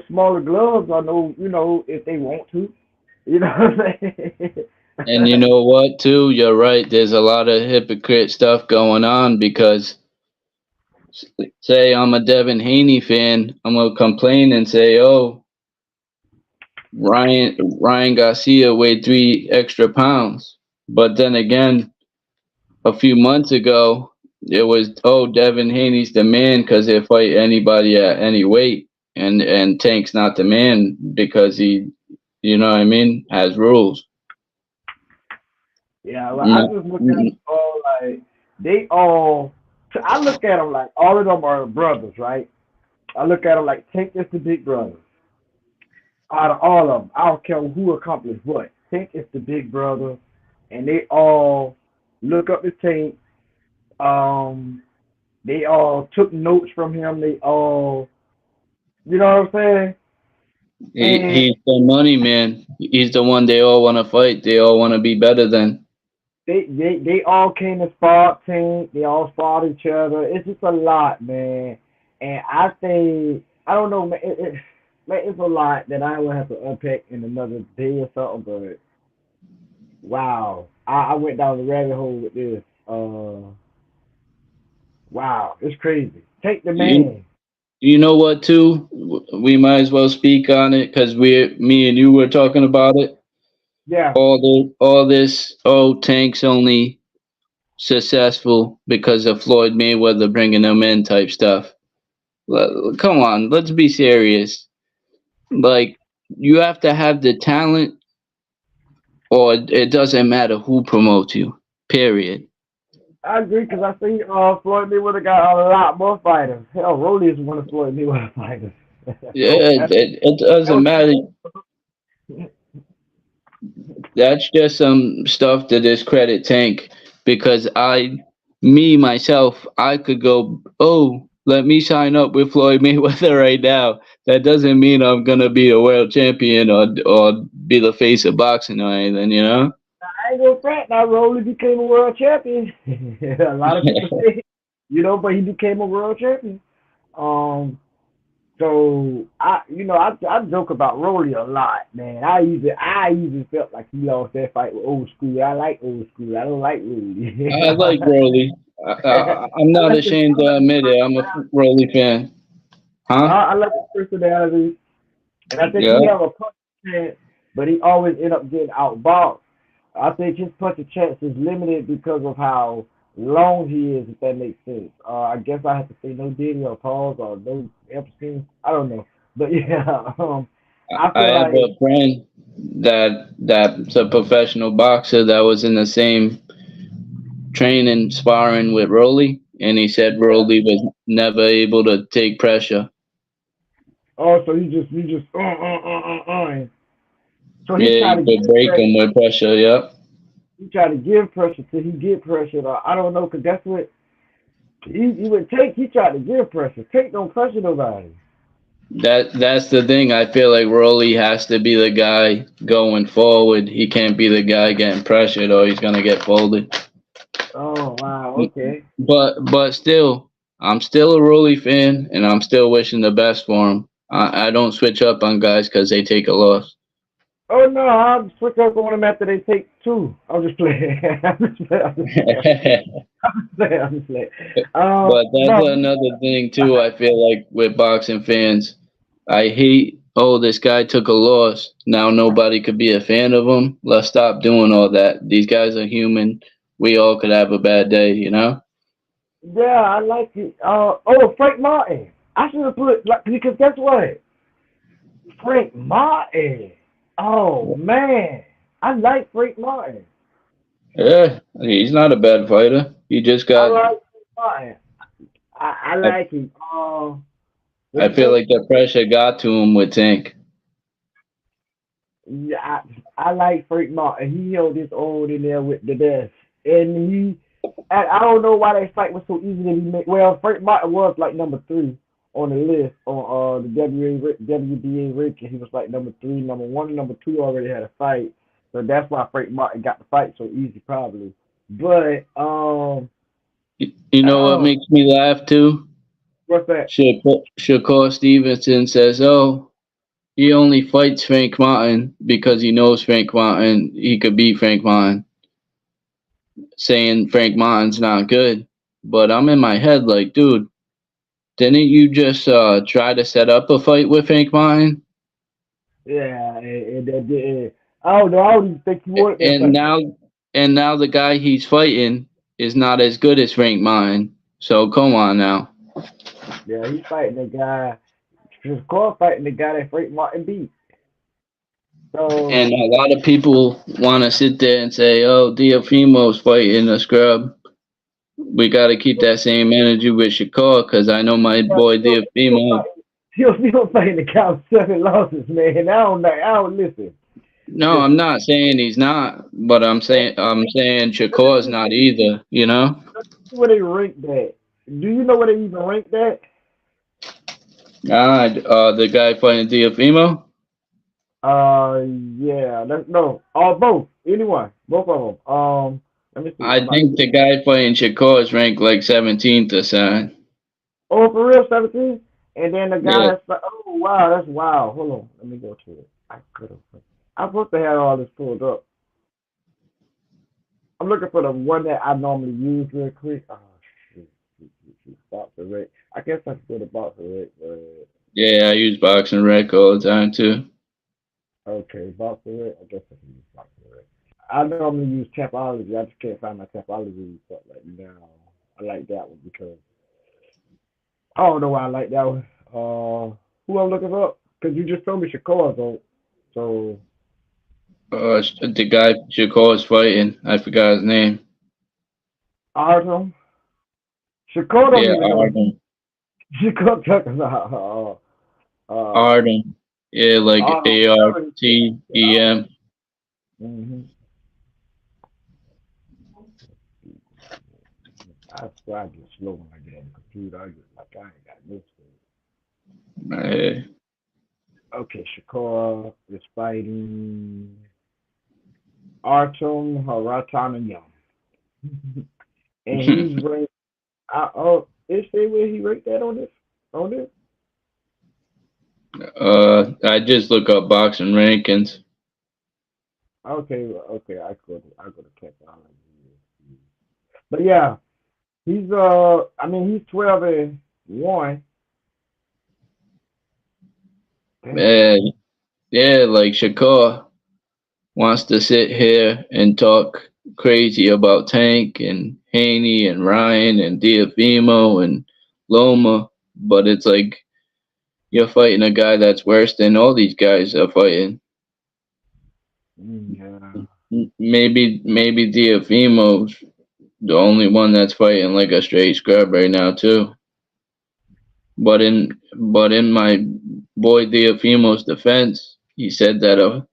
Speaker 1: smaller gloves or if they want to. You know what I'm
Speaker 2: And you
Speaker 1: saying?
Speaker 2: know what, too? You're right. There's a lot of hypocrite stuff going on because, say, I'm a Devin Haney fan, I'm gonna complain and say, "Oh, Ryan Garcia weighed 3 extra pounds," but then again, a few months ago, it was, oh, Devin Haney's the man because he'll fight anybody at any weight, and Tank's not the man because he, you know what I mean, has rules.
Speaker 1: Yeah, like I
Speaker 2: No,
Speaker 1: just look at them all like they all. I look at them like all of them are brothers, right? I look at them like Tank is the big brother. Out of all of them, I don't care who accomplished what. Tank is the big brother, and they all look up to Tank. Um, they all took notes from him. They all, you know what I'm saying? And
Speaker 2: he's the money man. He's the one they all want to fight. They all want to be better than.
Speaker 1: they all came to spar Tank. They all sparred each other. It's just a lot, man. And I think I don't know, man. Man, it's a lot that I will have to unpack in another day or something. But wow, I went down the rabbit hole with this. Wow, it's crazy. Take the
Speaker 2: You,
Speaker 1: man.
Speaker 2: you know what? Too, we might as well speak on it because me and you were talking about it.
Speaker 1: Yeah,
Speaker 2: All this. Oh, Tank's only successful because of Floyd Mayweather bringing him in type stuff. Come on, let's be serious. Like, you have to have the talent, or it doesn't matter who promotes you. Period.
Speaker 1: I agree because I see Floyd Mayweather got a lot more fighters. Hell, Rolly is one of Floyd Mayweather fighters.
Speaker 2: Yeah,
Speaker 1: so
Speaker 2: it doesn't matter. That's just some stuff to discredit Tank because me myself, I could go, oh, let me sign up with Floyd Mayweather right now. That doesn't mean I'm gonna be a world champion or be the face of boxing or anything, you know?
Speaker 1: I ain't gonna front now. Rolly became a world champion. A lot of people say, but he became a world champion. Um, so I joke about Rolly a lot, man. I even felt like he lost that fight with Old School. I like Old School. I don't like Rolly.
Speaker 2: I like Rolly. I'm
Speaker 1: I
Speaker 2: not
Speaker 1: like his,
Speaker 2: ashamed
Speaker 1: I
Speaker 2: to
Speaker 1: like
Speaker 2: admit it. I'm a Rolly fan. Huh?
Speaker 1: I like his personality, and I think
Speaker 2: Yeah.
Speaker 1: he have a punch chance, but he always end up getting outboxed. I think his punch chance is limited because of how long he is, if that makes sense. I guess I have to say no Diddy or pause or no Epstein. I don't know, but yeah, I
Speaker 2: I
Speaker 1: feel
Speaker 2: have
Speaker 1: like
Speaker 2: a friend that's a professional boxer that was in the same training sparring with Rolly, and he said
Speaker 1: yeah.
Speaker 2: Rolly was never able to take pressure.
Speaker 1: Oh, so you just. So he
Speaker 2: Yeah,
Speaker 1: tried
Speaker 2: he
Speaker 1: to
Speaker 2: could
Speaker 1: give
Speaker 2: break
Speaker 1: pressure.
Speaker 2: him with pressure. Yep.
Speaker 1: He tried to give pressure till he get pressure. I don't know, cause that's what he would take. He tried to give pressure. Take don't pressure nobody.
Speaker 2: That's the thing. I feel like Rolly has to be the guy going forward. He can't be the guy getting pressured, or he's gonna get folded.
Speaker 1: Oh wow, okay.
Speaker 2: But still, I'm still a Rolly fan, and I'm still wishing the best for him. I don't switch up on guys because they take a loss.
Speaker 1: Oh no, I'll switch up on them after they take two. I'm just playing. I'm just playing. I'm just playing. I'm just playing. I'm just playing.
Speaker 2: But that's
Speaker 1: No.
Speaker 2: another thing too. I feel like with boxing fans, I hate. Oh, this guy took a loss. Now nobody could be a fan of him. Let's stop doing all that. These guys are human. We all could have a bad day, you know.
Speaker 1: Yeah, I like it. Frank Martin. I should have put like because guess what? Frank Martin. Oh man, I like Frank Martin.
Speaker 2: Yeah, he's not a bad fighter. He just
Speaker 1: I
Speaker 2: got.
Speaker 1: like Frank Martin. I
Speaker 2: I,
Speaker 1: like him. What
Speaker 2: I
Speaker 1: you
Speaker 2: feel
Speaker 1: say?
Speaker 2: like the pressure got to him with Tank.
Speaker 1: Yeah, I like Frank Martin. He held his own in there with the best, and and I don't know why that fight was so easy to be made. Well, Frank Martin was like number three on the list on the WBA ranking. He was like number three, number one, and number two already had a fight, so that's why Frank Martin got the fight so easy, probably. But
Speaker 2: You know what
Speaker 1: oh,
Speaker 2: makes me laugh too?
Speaker 1: what's that?
Speaker 2: Shakur Stevenson says, "Oh, he only fights Frank Martin because he knows Frank Martin. He could beat Frank Martin." Saying Frank Martin's not good, but I'm in my head like, dude, didn't you just try to set up a fight with Frank Martin?
Speaker 1: Yeah, I don't know. I don't even think he wanted that
Speaker 2: And
Speaker 1: fight.
Speaker 2: now, and now the guy he's fighting is not as good as Frank Mine. So come on now.
Speaker 1: Yeah, he's fighting the guy. Shakur fighting the guy that Frank Martin beat.
Speaker 2: And
Speaker 1: So
Speaker 2: a lot of people want to sit there and say, "Oh, Diafimo's fighting a scrub." We got to keep that same energy with Shakur because I know my
Speaker 1: yeah,
Speaker 2: boy
Speaker 1: still
Speaker 2: Diafimo.
Speaker 1: fighting. Still fighting the guy with 7 losses, man. I don't listen.
Speaker 2: No, I'm
Speaker 1: Listen.
Speaker 2: not saying he's not, but I'm saying Shakur's not either. You know.
Speaker 1: Where they rank that? Do you know where they even rank that?
Speaker 2: The guy fighting Diafimo.
Speaker 1: Yeah, no, both, anyone, both of them. Let me see. I'm
Speaker 2: I
Speaker 1: about to
Speaker 2: think
Speaker 1: see.
Speaker 2: the guy fighting Shakur is ranked like 17th or something.
Speaker 1: Oh, for real, 17. And then the guy
Speaker 2: Yeah.
Speaker 1: that's like, oh wow, that's wild. Hold on, let me go to it. I could have. I'm supposed to have all this pulled up. I'm looking for the one that I normally use real quick. Oh shoot. Boxer rate. I guess I could go to boxer rate, but
Speaker 2: Yeah, I use boxing rec all the time too.
Speaker 1: okay, boxer rate. I guess I can use boxer rate. I normally use Tapology. I just can't find my Tapology stuff right now. I like that one because I don't know why I like that one. Who I'm looking for? Because you just told me Shakur, so
Speaker 2: The guy Shakur is fighting, I forgot his name.
Speaker 1: Artem. Shakur don't
Speaker 2: Yeah,
Speaker 1: even know.
Speaker 2: Arden.
Speaker 1: Shakur talking about
Speaker 2: Arden. Yeah, like
Speaker 1: Artem.
Speaker 2: ARTEM.
Speaker 1: Mm-hmm. I swear I get slow when I get on the computer. I get like I ain't got no space.
Speaker 2: Uh,
Speaker 1: Okay, Shakur is fighting Artem Haratanayan. And he's ranked. Is there where he ranked that on this? On this?
Speaker 2: I just look up boxing rankings.
Speaker 1: Okay. I go to technology. But yeah, he's I mean he's 12-1. Damn.
Speaker 2: Uh, yeah, like Shakur wants to sit here and talk crazy about Tank and Haney and Ryan and Diafimo and Loma, but it's like you're fighting a guy that's worse than all these guys are fighting.
Speaker 1: Yeah.
Speaker 2: Maybe Diafimo's the only one that's fighting like a straight scrub right now too. But in my boy Diafimo's defense, he said that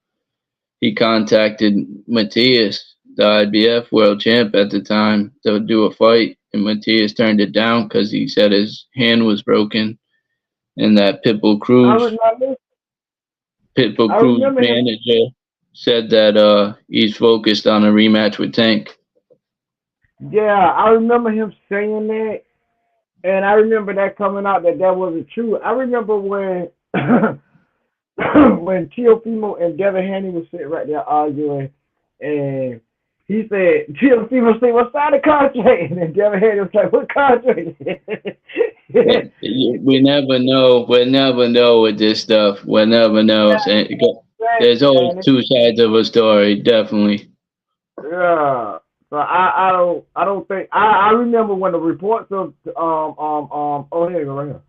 Speaker 2: he contacted Matias, the IBF world champ at the time, to do a fight, and Matias turned it down because he said his hand was broken, and that
Speaker 1: I remember
Speaker 2: Pitbull
Speaker 1: I
Speaker 2: Cruz
Speaker 1: remember him.
Speaker 2: manager said that he's focused on a rematch with Tank.
Speaker 1: Yeah, I remember him saying that, and I remember that coming out that wasn't true. I remember when when Teofimo and Devin Haney was sitting right there arguing, and he said, Teofimo said, "What side of contract?" And then Devin Haney was like, "What contract?"
Speaker 2: We never know. We never know with this stuff. We never know. There's always
Speaker 1: Man,
Speaker 2: two sides of a story, definitely.
Speaker 1: yeah. So I don't think I remember when the reports of oh here you go right here.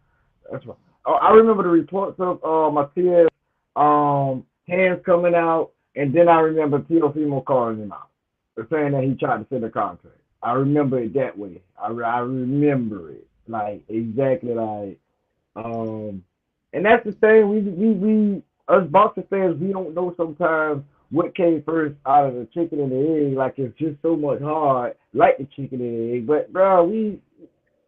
Speaker 1: That's right. Oh, I remember the reports of Matias hands coming out, and then I remember Teofimo calling him out, saying that he tried to send a contract. I remember it that way. I remember it like exactly like um, and that's the thing. We us boxing fans we don't know sometimes what came first out of the chicken and the egg. Like it's just so much hard, like the chicken and the egg. But bro,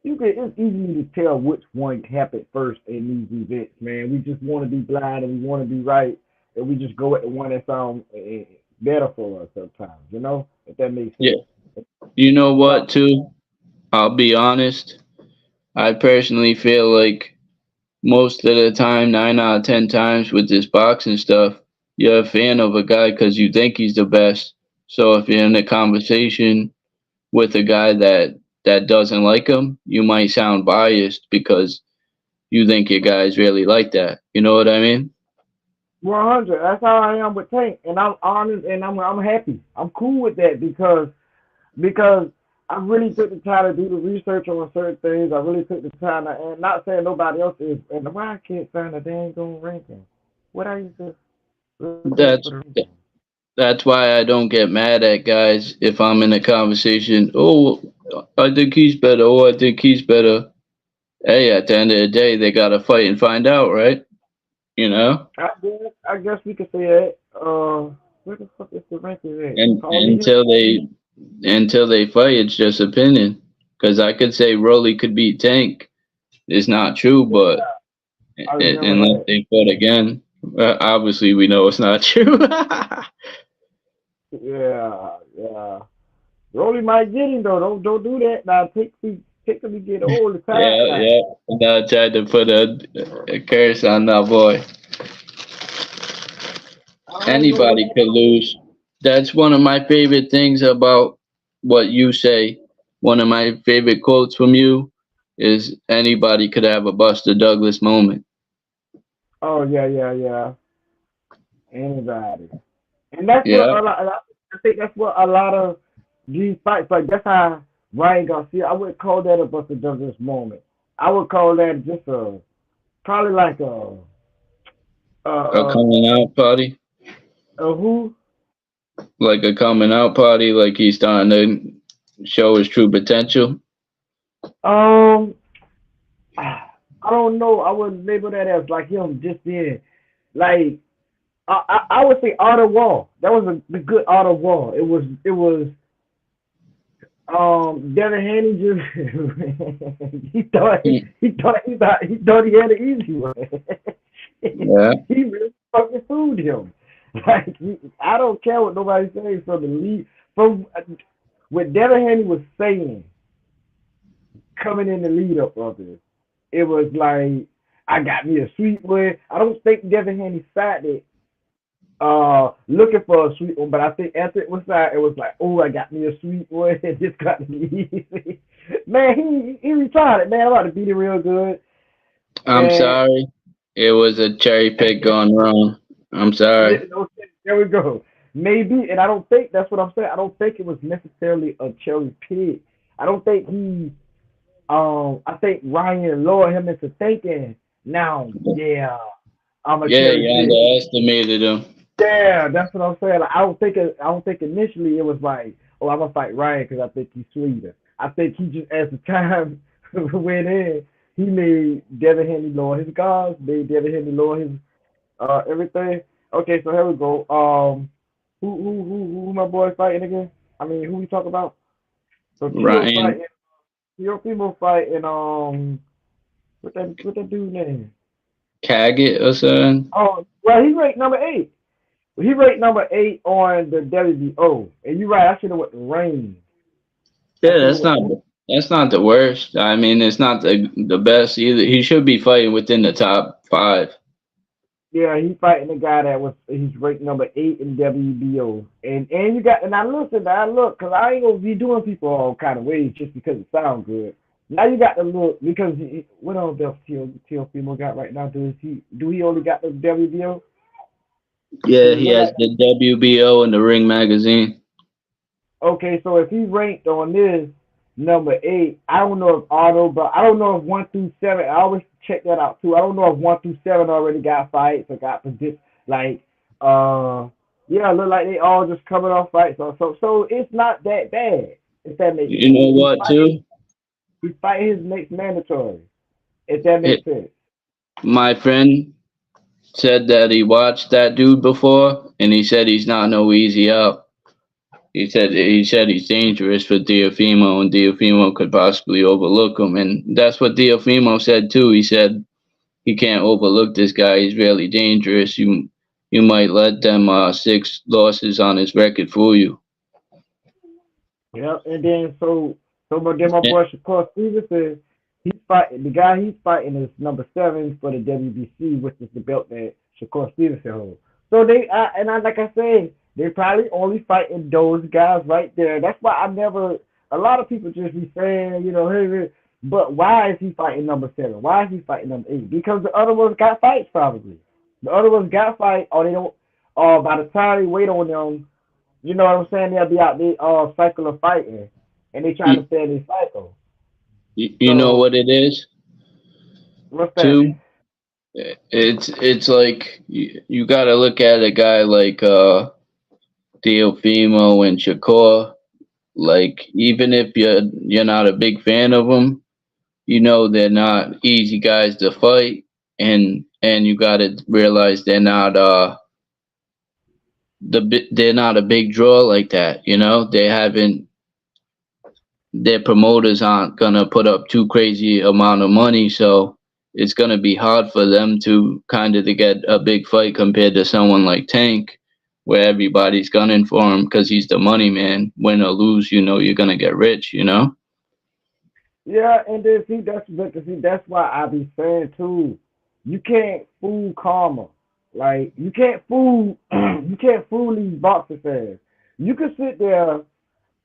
Speaker 1: it's easy to tell which one happened first in these events, man. We just want to be blind and we want to be right, and we just go at the one that sounds better for us sometimes. If that makes sense.
Speaker 2: Yeah. You know
Speaker 1: So,
Speaker 2: what, too? I'll be honest. I personally feel like most of the time, 9 out of 10 times with this boxing stuff, you're a fan of a guy because you think he's the best. So if you're in a conversation with a guy that doesn't like him, you might sound biased because you think your guy's really like that. You know what I mean?
Speaker 1: 100. That's how I am with Tank, and I'm honest and I'm happy. I'm cool with that because I really took the time to do the research on certain things. I really took the time to, and not saying nobody else is, and why I can't find a dang on ranking. What I used to look at for the
Speaker 2: That's
Speaker 1: ranking.
Speaker 2: that's why I don't get mad at guys if I'm in a conversation. Oh, I think he's better. Oh, I think he's better. Hey, at the end of the day, they gotta fight and find out, right? You know,
Speaker 1: I guess we could say that. Where the fuck is the ranking at?
Speaker 2: and
Speaker 1: Paulie?
Speaker 2: until they fight, it's just opinion. Because I could say Rolly could beat Tank. It's not true,
Speaker 1: Yeah,
Speaker 2: but
Speaker 1: I remember
Speaker 2: unless
Speaker 1: that.
Speaker 2: they fought again, obviously we know it's not true.
Speaker 1: Yeah, yeah. Rolly might get him though. Don't do that. Now take him to get old the time
Speaker 2: Yeah,
Speaker 1: now.
Speaker 2: yeah. Now I tried to put a curse on that boy.
Speaker 1: I don't know what
Speaker 2: Anybody could lose. That's one of my favorite things about what you say. One of my favorite quotes from you is anybody could have a Buster Douglas moment.
Speaker 1: oh yeah, yeah, yeah. Anybody. And that's what
Speaker 2: Yeah.
Speaker 1: I think that's what a lot of these fights like that's how Ryan Garcia I wouldn't call that a Buster Douglas moment. I would call that just a probably like a
Speaker 2: A coming out party.
Speaker 1: a who
Speaker 2: Like a coming out party, like he's starting to show his true potential.
Speaker 1: um I don't know. I would label that as like him just being like I would say Art of War. That was a good Art of War. It was Devin Haney just
Speaker 2: Hmm.
Speaker 1: he thought he had an easy one.
Speaker 2: Yeah.
Speaker 1: He really fucking fooled him. Like I don't care what nobody says from the lead from what Devin Haney was saying coming in the lead up of this. It was like I got me a sweet one. I don't think Devin Haney sat there looking for a sweet one, but I think after it was out, it was like, oh, I got me a sweet one. It just got me easy. Man, he retarded, man. I'm about to beat it real good.
Speaker 2: I'm
Speaker 1: And
Speaker 2: sorry. It was a cherry pick gone wrong. I'm sorry.
Speaker 1: okay, there we go. Maybe, and I don't think that's what I'm saying. I don't think it was necessarily a cherry pick. I don't think he I think Ryan lured him into thinking, now, yeah, I'm a
Speaker 2: Yeah,
Speaker 1: cherry
Speaker 2: you
Speaker 1: pick.
Speaker 2: underestimated him.
Speaker 1: Yeah, that's what I'm saying. Like, I don't think initially it was like, oh, I'm gonna fight Ryan because I think he's sweeter. I think he just as the time went in, he made Devin Haney lower his guards, made Devin Haney lower his everything. Okay, so here we go. Who my boy fighting again? I mean, who we talk about? So Tio
Speaker 2: Ryan
Speaker 1: fighting. Tio fighting. What that dude name?
Speaker 2: Caggett or something.
Speaker 1: Oh, well, he ranked number 8. He ranked number 8 on the WBO. And you're right. I should have went to Reigns. I
Speaker 2: Yeah,
Speaker 1: should have went to.
Speaker 2: that's not the worst. I mean, it's not the best either. He should be fighting within the top five.
Speaker 1: Yeah, he's fighting the guy that was he's ranked number 8 in WBO. And you got and I listen, I look, cause I ain't gonna be doing people all kind of ways just because it sounds good. Now you got to look because what all belts Teofimo got right now? Do he only got the WBO? Cause
Speaker 2: Yeah,
Speaker 1: it
Speaker 2: he
Speaker 1: look
Speaker 2: has
Speaker 1: like
Speaker 2: the WBO and the Ring magazine.
Speaker 1: okay, so if he ranked on this number 8, I don't know if Auto, but I don't know if 1 through 7. I always check that out too. I don't know if 1 through 7 already got fights or got position. Like, yeah, look like they all just coming off fights. So it's not that bad. If that makes
Speaker 2: You
Speaker 1: sense.
Speaker 2: know what, too?
Speaker 1: He's fighting his next mandatory. If that makes
Speaker 2: It,
Speaker 1: sense.
Speaker 2: my friend said that he watched that dude before, and he said he's not no easy out. He said he's dangerous for Diafimo, and Diafimo could possibly overlook him, and that's what Diafimo said too. He said he can't overlook this guy. He's really dangerous. You might let them 6 losses on his record fool you.
Speaker 1: Yeah, and then my boy Shakur Stevenson, he's fighting the guy he's fighting is number 7 for the WBC, which is the belt that Shakur Stevenson holds. So like I say, they probably only fighting those guys right there. That's why I never. A lot of people just be saying, hey, but why is he fighting number 7? Why is he fighting number 8? Because the other ones got fights probably. The other ones got fight, or they don't. Or by the time they wait on them, you know what I'm saying? They'll be out there cycle of fighting. and they trying
Speaker 2: You,
Speaker 1: to stay in this cycle.
Speaker 2: you know
Speaker 1: So
Speaker 2: what it is
Speaker 1: what's that?
Speaker 2: too? It's like you got to look at a guy like Teofimo and Shakur. Like even if you're not a big fan of them, you know they're not easy guys to fight, and you got to realize they're not a big draw like that. You know they haven't their promoters aren't gonna put up too crazy amount of money, so it's gonna be hard for them to kind of to get a big fight compared to someone like Tank, where everybody's gunning for him because he's the money man. Win or lose, you know you're gonna get rich. You know.
Speaker 1: Yeah, and then see that's why I be saying too, you can't fool karma. Like you can't fool you can't fool these boxer fans. You can sit there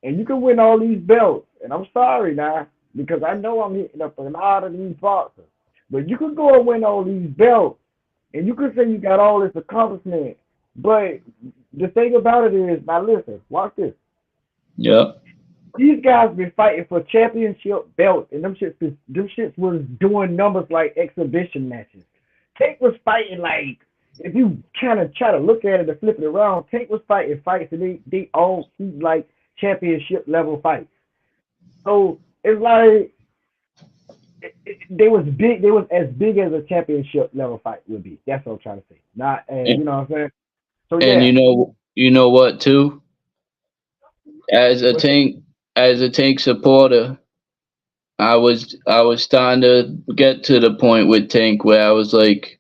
Speaker 1: and you can win all these belts. And I'm sorry now, because I know I'm hitting up a lot of these boxers. But you can go and win all these belts and you can say you got all this accomplishment. But the thing about it is, now listen, watch this.
Speaker 2: Yeah.
Speaker 1: These guys been fighting for championship belts, and them shits was doing numbers like exhibition matches. Tank was fighting like, if you kind of try to look at it and flip it around, Tank was fighting fights, and they all seemed like championship level fights. So it's like they was big. They was as big as a championship level fight would be. That's what I'm trying to say. Not, and you
Speaker 2: And,
Speaker 1: know what I'm saying. So
Speaker 2: and
Speaker 1: yeah,
Speaker 2: you know what too? As a
Speaker 1: what's
Speaker 2: tank as a tank supporter, I was starting to get to the point with Tank where I was like,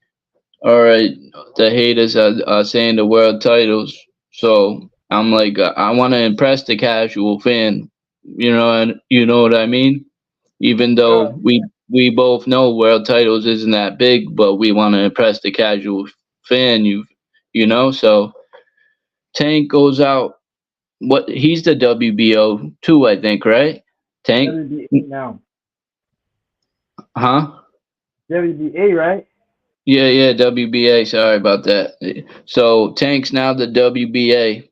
Speaker 2: all right, the haters are saying the world titles, so I'm like, I want to impress the casual fan, and you know what I mean. Even though
Speaker 1: yeah,
Speaker 2: we both know world titles isn't that big, but we want to impress the casual fan. So Tank goes out. What he's the WBO too, I think, right? Tank,
Speaker 1: WBA now,
Speaker 2: huh?
Speaker 1: WBA right?
Speaker 2: Yeah, WBA. Sorry about that. So Tank's now the WBA.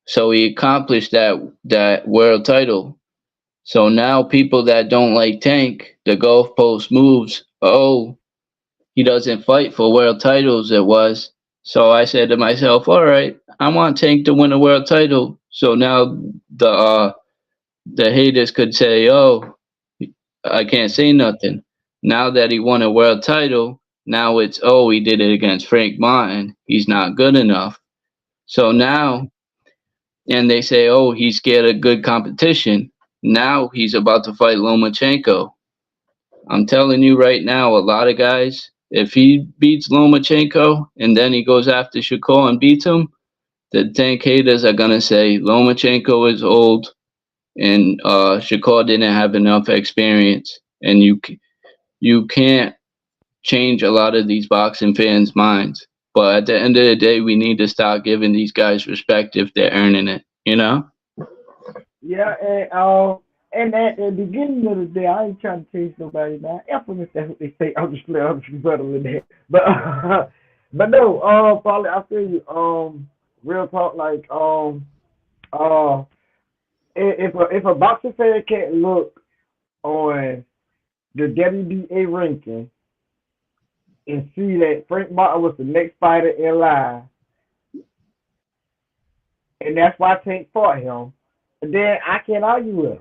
Speaker 2: So he accomplished that world title. So now people that don't like Tank, the goalpost moves. Oh, he doesn't fight for world titles. It was. So I said to myself, all right, I want Tank to win a world title. So now the uh, the haters could say, oh, I can't say nothing. Now that he won a world title, now it's, oh, he did it against Frank Martin. He's not good enough. So now, and they say, oh, he's scared of good competition. Now he's about to fight Lomachenko. I'm telling you right now, a lot of guys, if he beats Lomachenko and then he goes after Shakur and beats him, the tank haters are gonna say Lomachenko is old and Shakur didn't have enough experience, and you can't change a lot of these boxing fans' minds. But at the end of the day, we need to start giving these guys respect if they're earning it. You know?
Speaker 1: Yeah, and at the beginning of the day, I ain't trying to change nobody now. Implement that's what they say. I'm just bettling that. But but no, probably I feel you. Real talk, like uh, if a boxing fan can't look on the WBA ranking and see that Frank Martin was the next fighter in line, and that's why Tank fought him, then I can't argue with him.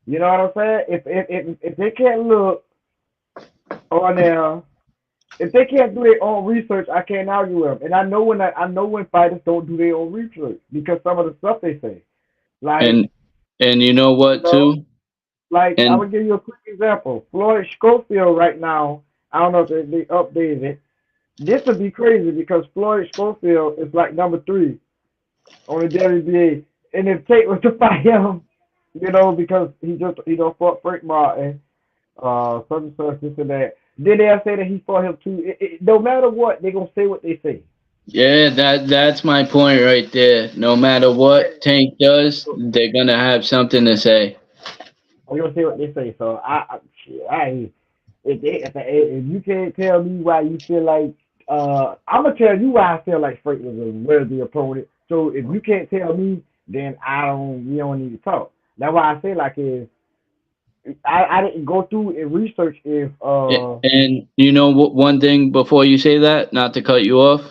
Speaker 1: You know what I'm saying? If they can't look on there, if they can't do their own research, I can't argue with them. And I know when fighters don't do their own research because some of the stuff they say, like
Speaker 2: And and you know
Speaker 1: you
Speaker 2: what
Speaker 1: know,
Speaker 2: too?
Speaker 1: like I
Speaker 2: And
Speaker 1: would give you a quick example. Floyd Schofield right now, I don't know if they updated it. This would be crazy because Floyd Schofield is like number three on the WBA, and if Tate was to fight him, because he don't fought Frank Martin, such and such, this and that. Then they'll say that he fought him too. No matter what, they're gonna say what they say.
Speaker 2: yeah, that's my point right there. No matter what Tank does,
Speaker 1: So
Speaker 2: they're gonna have something to say.
Speaker 1: they're gonna say what they say. So if you can't tell me why you feel like I'm gonna tell you why I feel like Frank was a worthy opponent. So if you can't tell me, then we don't need to talk. That's why I say like if I didn't go through and research if
Speaker 2: And you know one thing before you say that, not to cut you off.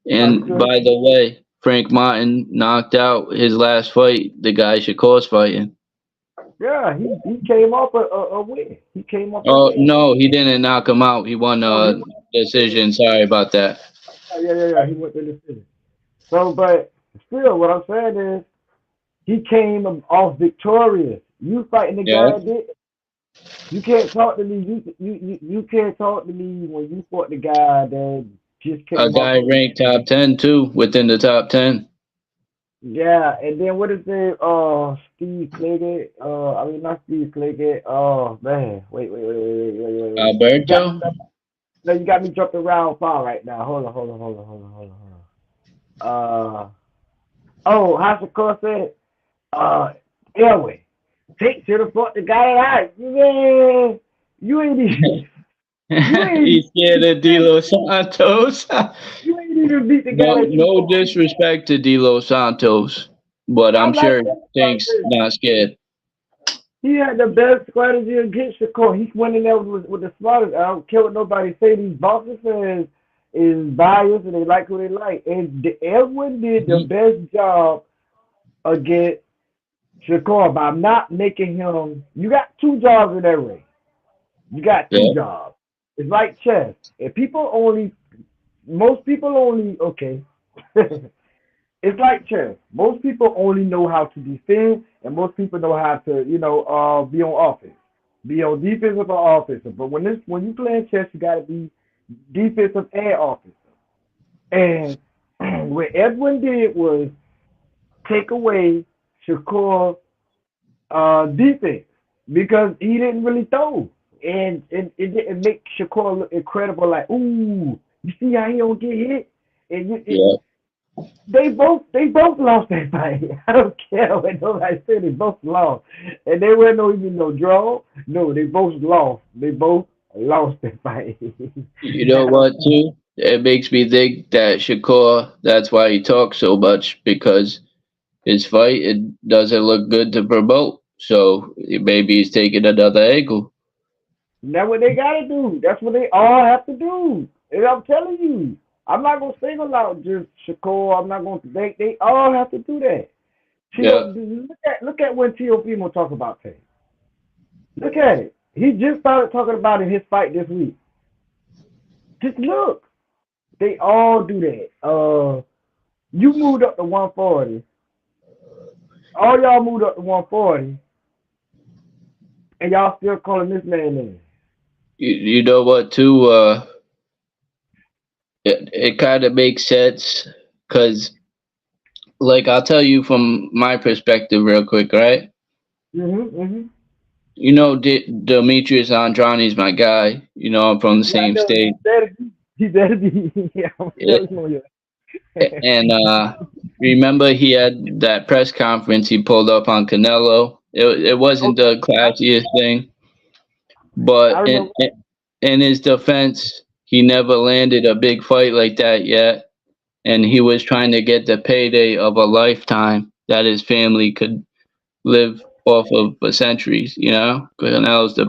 Speaker 1: that's
Speaker 2: And
Speaker 1: good.
Speaker 2: by the way, Frank Martin knocked out his last fight, the guy Shakur's fighting.
Speaker 1: Yeah, he came off a win. He came off a
Speaker 2: Oh
Speaker 1: win.
Speaker 2: no, he didn't knock him out. He won
Speaker 1: Oh, he
Speaker 2: a decision. Sorry about that.
Speaker 1: yeah. He went to the city. So, but still, what I'm saying is he came off victorious. You fighting the
Speaker 2: Yeah,
Speaker 1: guy that you can't talk to me. You can't talk to me when you fought the guy that just
Speaker 2: a
Speaker 1: came off
Speaker 2: guy
Speaker 1: a victory.
Speaker 2: ranked top 10 too, within the top 10.
Speaker 1: Yeah, and then what is it? Steve Claggett. I mean not Steve Claggett. Oh man, wait. You got me.
Speaker 2: Alberto.
Speaker 1: No, you got me jumped around far right now. Hold on. Oh, Hasakor said, Elway, Tate should have fought the guy that man, you ain't even, you ain't,
Speaker 2: He's scared of De Los Santos.
Speaker 1: you ain't even beat the guy
Speaker 2: No,
Speaker 1: that you
Speaker 2: no
Speaker 1: fought.
Speaker 2: disrespect to De Los Santos, but I'm
Speaker 1: I'm not
Speaker 2: sure
Speaker 1: saying about
Speaker 2: Tank's
Speaker 1: this.
Speaker 2: not scared.
Speaker 1: He had the best strategy against Shakur. He went in there with the smartest. I don't care what nobody say. These Boston fans is biased and they like who they like. And Edwin did the
Speaker 2: Mhm.
Speaker 1: best job against Shakur by not making him. You got two jobs in that race. You got two
Speaker 2: Yeah,
Speaker 1: jobs. It's like chess. If people only, most people only, okay. It's like chess. Most people only know how to defend, and most people know how to, be on offense, be on defensive or offensive. But when you playing chess, you got to be defensive and offensive. And what Edwin did was take away Shakur defense because he didn't really throw, and it didn't make Shakur look incredible. Like, ooh, you see how he don't get hit, and
Speaker 2: yeah.
Speaker 1: they both lost that fight. I don't care what nobody said. They both lost, and they weren't no draw. No, they both lost. They both lost that fight.
Speaker 2: You know
Speaker 1: I don't.
Speaker 2: what, too? It makes me think that Shakur, that's why he talks so much, because his fight, it doesn't look good to promote. So maybe he's taking another angle.
Speaker 1: That's what they gotta do. That's what they all have to do. And I'm telling you, I'm not gonna single out just Shakur. I'm not gonna. They all have to do that.
Speaker 2: Yeah,
Speaker 1: Look at when Teofimo talk about things. Look at it. He just started talking about it in his fight this week. Just look. They all do that. You moved up to 140. All y'all moved up to 140, and y'all still calling this man in.
Speaker 2: you know what, too? It kind of makes sense because, like, I'll tell you from my perspective real quick, right?
Speaker 1: Mhm.
Speaker 2: You know, Demetrius Andrani's my guy. You know, I'm from the
Speaker 1: Yeah, I
Speaker 2: same
Speaker 1: know.
Speaker 2: state.
Speaker 1: He better be. Yeah, I'm
Speaker 2: It,
Speaker 1: telling you.
Speaker 2: and remember, he had that press conference he pulled up on Canelo. It wasn't
Speaker 1: Okay.
Speaker 2: the classiest thing, but
Speaker 1: I remember.
Speaker 2: in his defense, he never landed a big fight like that yet, and he was trying to get the payday of a lifetime that his family could live off of for centuries. You know, Canelo's the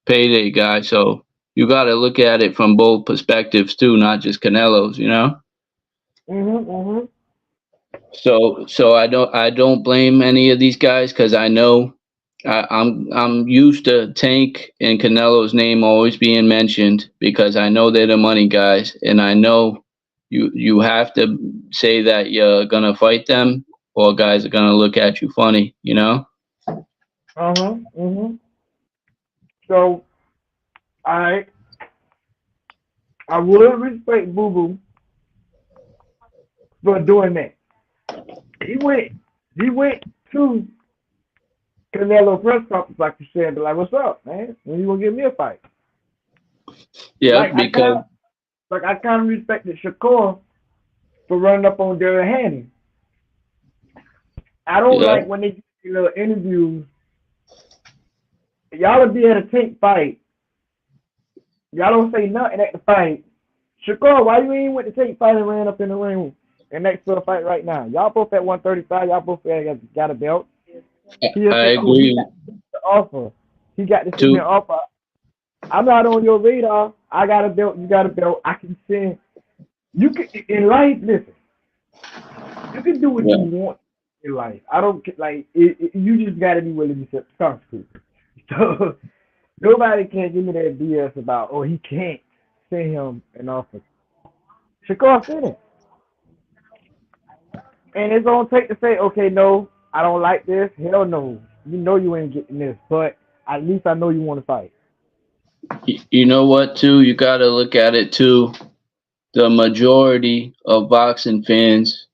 Speaker 2: payday guy, so you got to look at it from both perspectives too, not just Canelo's. You know.
Speaker 1: Mhm.
Speaker 2: So I don't blame any of these guys because I know I'm used to Tank and Canelo's name always being mentioned because I know they're the money guys, and I know you have to say that you're gonna fight them, or guys are gonna look at you funny, you know?
Speaker 1: Mhm. So I I would respect Boo Boo for doing that. He went he went to Canelo press conference like you said, but like, what's up, man? When you gonna give me a fight?
Speaker 2: Yeah,
Speaker 1: Like
Speaker 2: because
Speaker 1: I kind of respected Shakur for running up on Darren Haney. I don't
Speaker 2: yeah,
Speaker 1: like when they do little interviews. Y'all will be at a tank fight. Y'all don't say nothing at the fight. Shakur, why you ain't went to tank fight and ran up in the ring and next to the fight right now? Y'all both at 135. Y'all both got a belt. He'll
Speaker 2: I
Speaker 1: say, "Oh, he
Speaker 2: agree
Speaker 1: got the offer. He got to send me an
Speaker 2: too.
Speaker 1: offer. I'm not on your radar. I got a belt. You got a belt. I can send. You can in life. Listen, you can do what you
Speaker 2: Yeah.
Speaker 1: want in life. I don't like you. Just got to be willing to accept the consequences. So nobody can give me that BS about he can't send him an offer. Shakur said it, and it's gonna take to say, okay, no, I don't like this. Hell no, you know you ain't getting this, but at least I know you want to fight.
Speaker 2: You know what, too? You got to look at it too. The majority of boxing fans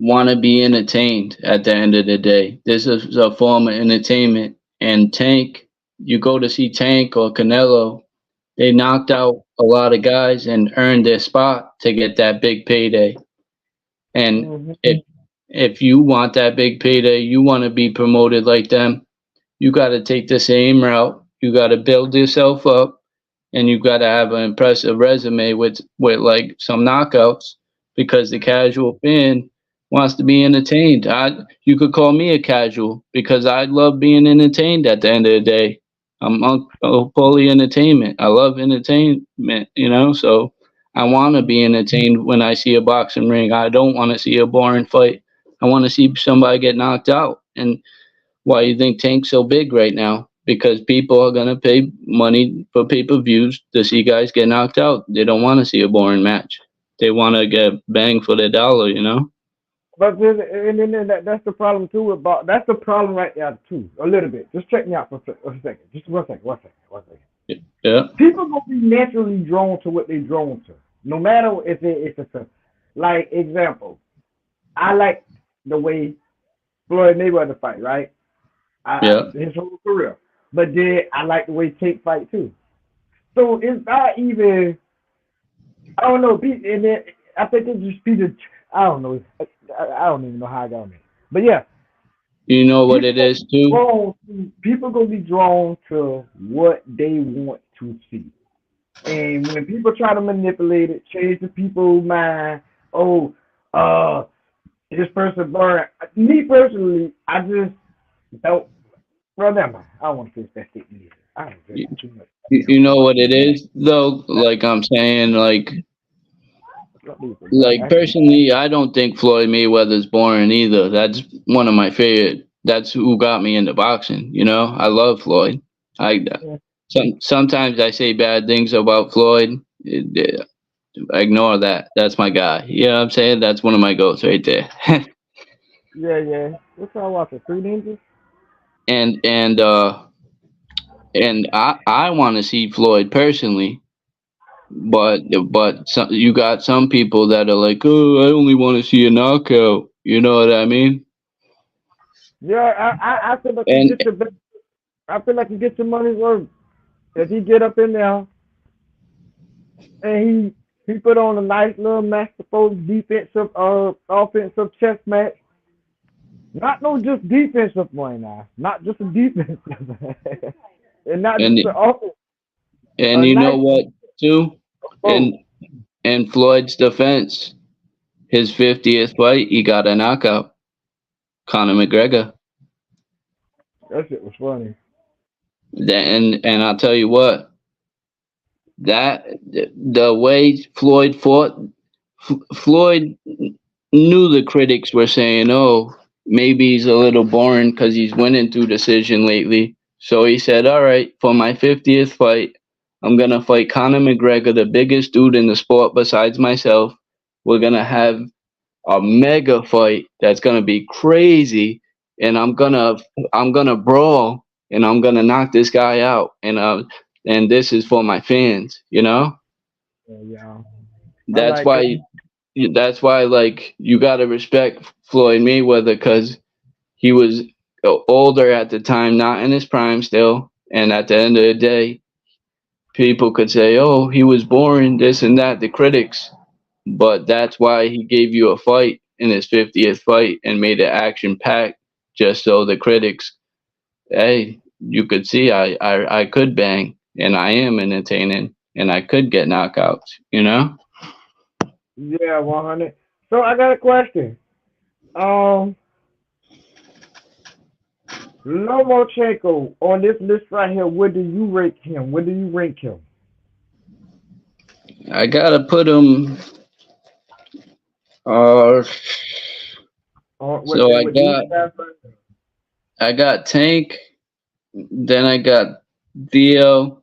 Speaker 2: want to be entertained at the end of the day. This is a form of entertainment. And Tank, you go to see Tank or Canelo, they knocked out a lot of guys and earned their spot to get that big payday. And
Speaker 1: Mm-hmm.
Speaker 2: if you want that big payday, you want to be promoted like them, you got to take the same route. You got to build yourself up, and you got to have an impressive resume with like some knockouts, because the casual fan wants to be entertained. You could call me a casual because I love being entertained. At the end of the day, I'm fully entertainment. I love entertainment, so I want to be entertained when I see a boxing ring. I don't want to see a boring fight. I want to see somebody get knocked out. And why you think Tank's so big right now? Because people are gonna pay money for pay-per-views to see guys get knocked out. They don't want to see a boring match. They want to get bang for their dollar.
Speaker 1: But then that's the problem too about that's the problem right there too. A little bit. Just check me out for a second. Just one second. One second. One second.
Speaker 2: Yeah,
Speaker 1: People gonna be naturally drawn to what they drawn to, no matter if it's a like example. I like the way Floyd Mayweather fight, right?
Speaker 2: yeah.
Speaker 1: His whole career, but then I like the way Tate fight too. So it's not even I don't know. And then I think it just be the I don't know. I don't even know how I got on it. But yeah,
Speaker 2: You know what
Speaker 1: people
Speaker 2: it is too.
Speaker 1: people gonna be drawn to what they want to see. And when people try to manipulate it, change the people's mind, oh, uh, this person burned. Me personally, I just don't. Well, never mind. I don't want to finish that statement either. I don't
Speaker 2: You,
Speaker 1: think too much.
Speaker 2: you know what it is though. Like I'm saying, like personally, I don't think Floyd Mayweather's boring either. That's one of my favorite. That's who got me into boxing. I love Floyd. I sometimes I say bad things about Floyd. Ignore that. That's my guy. You know what I'm saying? That's one of my goats right there.
Speaker 1: Yeah. What's I watching? Three Ninjas?
Speaker 2: and and uh and I want to see Floyd personally, but you got some people that are like, oh, I only want to see a knockout. You know what I mean?
Speaker 1: Yeah, I feel like you
Speaker 2: And
Speaker 1: get your I feel like you get your money's worth if he get up in there and he put on a nice little masterful defensive offensive chess match. Not no just defensive one now. Not just a defensive and not
Speaker 2: and
Speaker 1: just an offense.
Speaker 2: and
Speaker 1: A
Speaker 2: you know
Speaker 1: nice
Speaker 2: what too?
Speaker 1: both.
Speaker 2: And in Floyd's defense, his 50th fight, he got a knockout. Conor McGregor.
Speaker 1: That shit was funny.
Speaker 2: And I'll tell you what, that the way Floyd fought, Floyd knew the critics were saying, "Oh, maybe he's a little boring because he's winning through decision lately." So he said, "All right, for my 50th fight, I'm gonna fight Conor McGregor, the biggest dude in the sport besides myself. We're gonna have a mega fight that's gonna be crazy, and I'm gonna brawl, and I'm gonna knock this guy out, and this is for my fans, you know."
Speaker 1: Yeah. I
Speaker 2: That's
Speaker 1: like it.
Speaker 2: why that's why like you gotta respect Floyd Mayweather because he was older at the time, not in his prime still, and at the end of the day, people could say, "Oh, he was boring, this and that," the critics, but that's why he gave you a fight in his 50th fight and made it action packed, just so the critics, hey, you could see I could bang, and I am entertaining, and I could get knockouts.
Speaker 1: Yeah, 100. So I got a question. Um, Lomachenko on this list right here. Where do you rank him? Where do you rank him?
Speaker 2: I gotta put him. Uh, so
Speaker 1: What these guys right
Speaker 2: I got Tank. Then I got Theo.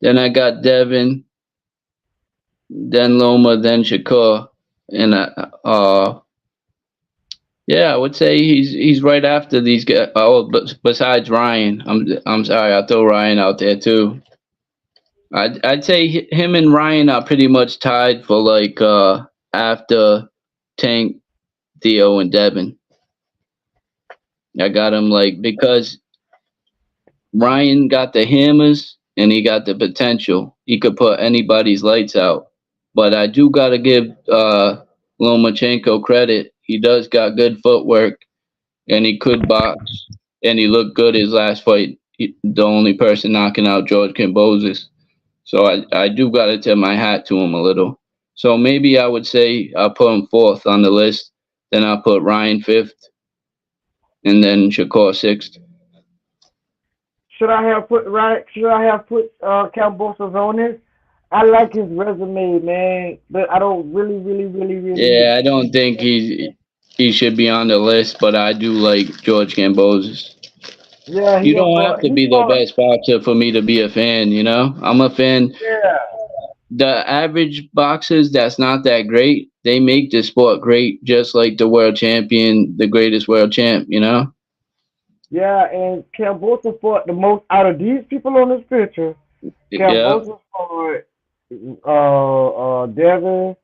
Speaker 2: Then I got Devin. Then Loma. Then Shakur. And yeah, I would say he's right after these guys. Oh, but besides Ryan, I'm sorry, I throw Ryan out there too. I'd say him and Ryan are pretty much tied for like after Tank, Theo, and Devin. I got him like because Ryan got the hammers and he got the potential. He could put anybody's lights out. But I do gotta give Lomachenko credit. He does got good footwork and he could box and he looked good his last fight. The only person knocking out George Kambosos. So I do gotta tip my hat to him a little. So maybe I would say I'll put him fourth on the list. Then I'll put Ryan fifth and then Shakur sixth.
Speaker 1: should I have put right? Should I have put Cambosos on this? I like his resume, man, but I don't really.
Speaker 2: Yeah, I don't think he should be on the list, but I do like George Kambosos.
Speaker 1: Yeah,
Speaker 2: You don't have to
Speaker 1: he
Speaker 2: be the
Speaker 1: fought.
Speaker 2: best boxer for me to be a fan, you know? I'm a fan.
Speaker 1: Yeah,
Speaker 2: The average boxers that's not that great, they make the sport great, just like the world champion, the greatest world champ, you know?
Speaker 1: yeah, and Cambosos fought the most out of these people on this picture.
Speaker 2: Yeah.
Speaker 1: Cambosos fought Devin,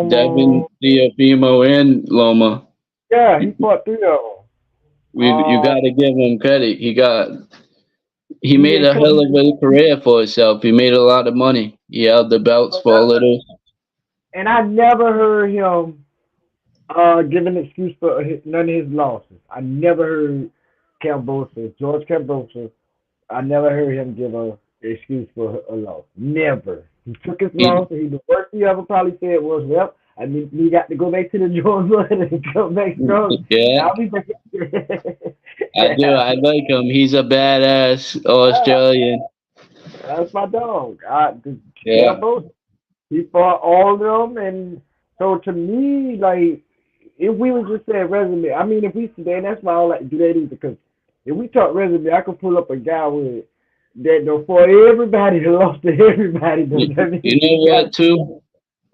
Speaker 2: Devin,
Speaker 1: Loma.
Speaker 2: Teofimo, and Loma.
Speaker 1: Yeah, he fought three of them.
Speaker 2: You
Speaker 1: Um,
Speaker 2: gotta give him credit. He
Speaker 1: he
Speaker 2: made
Speaker 1: didn't
Speaker 2: a
Speaker 1: cut
Speaker 2: hell
Speaker 1: me.
Speaker 2: of a career for himself. He made a lot of money. He held the belts for a little.
Speaker 1: And I never heard him give an excuse for none of his losses. I never heard George Cambosos. I never heard him give a excuse for a loss. Never. He took his
Speaker 2: He,
Speaker 1: loss, and the worst he ever probably said was, "Well, I mean, we got to go back to the drawing board and come back strong."
Speaker 2: yeah,
Speaker 1: I'll be back.
Speaker 2: I do. I like him. He's a badass
Speaker 1: Yeah,
Speaker 2: Australian.
Speaker 1: that's my dog.
Speaker 2: Yeah.
Speaker 1: Campbell, he fought all of them, and so to me, like, if we would just say resume, I mean, if we today, and that's why I don't like to do that either, because if we talk resume, I could pull up a guy with that know for everybody that lost to everybody. Does that mean
Speaker 2: You know
Speaker 1: he got
Speaker 2: what, too?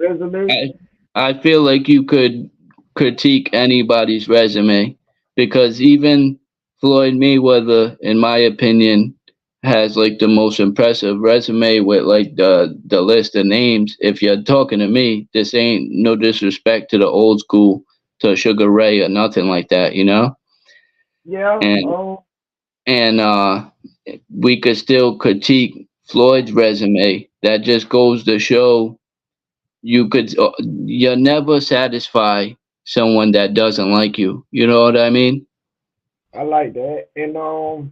Speaker 1: a resume?
Speaker 2: I I feel like you could critique anybody's resume because even Floyd Mayweather, in my opinion, has like the most impressive resume with like the list of names. If you're talking to me, this ain't no disrespect to the old school, to Sugar Ray or nothing like that, you know?
Speaker 1: Yeah.
Speaker 2: And and we could still critique Floyd's resume. That just goes to show you're never satisfy someone that doesn't like you. You know what I mean?
Speaker 1: I like that, and I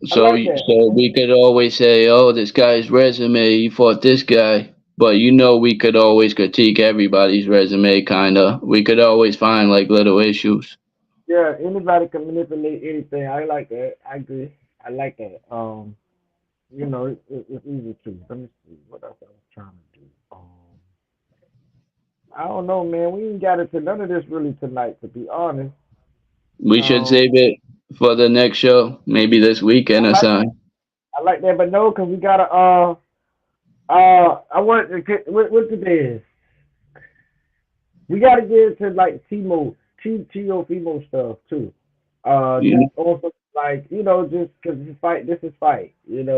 Speaker 2: So
Speaker 1: like that.
Speaker 2: so we could always say, "Oh, this guy's resume, he fought this guy." But you know, we could always critique everybody's resume, kinda. We could always find like little issues.
Speaker 1: Yeah, anybody can manipulate anything. I like that. I agree. I like that. It's easy to. Let me see what else I was trying to do. I don't know, man. We ain't got into none of this really tonight, to be honest.
Speaker 2: We should
Speaker 1: Um,
Speaker 2: save it for the next show, maybe this
Speaker 1: I
Speaker 2: weekend or
Speaker 1: like
Speaker 2: something.
Speaker 1: I like that, but no, because we gotta I want to what today is. We gotta get into like Timo stuff too.
Speaker 2: You
Speaker 1: Just
Speaker 2: know?
Speaker 1: also like just because this is fight, and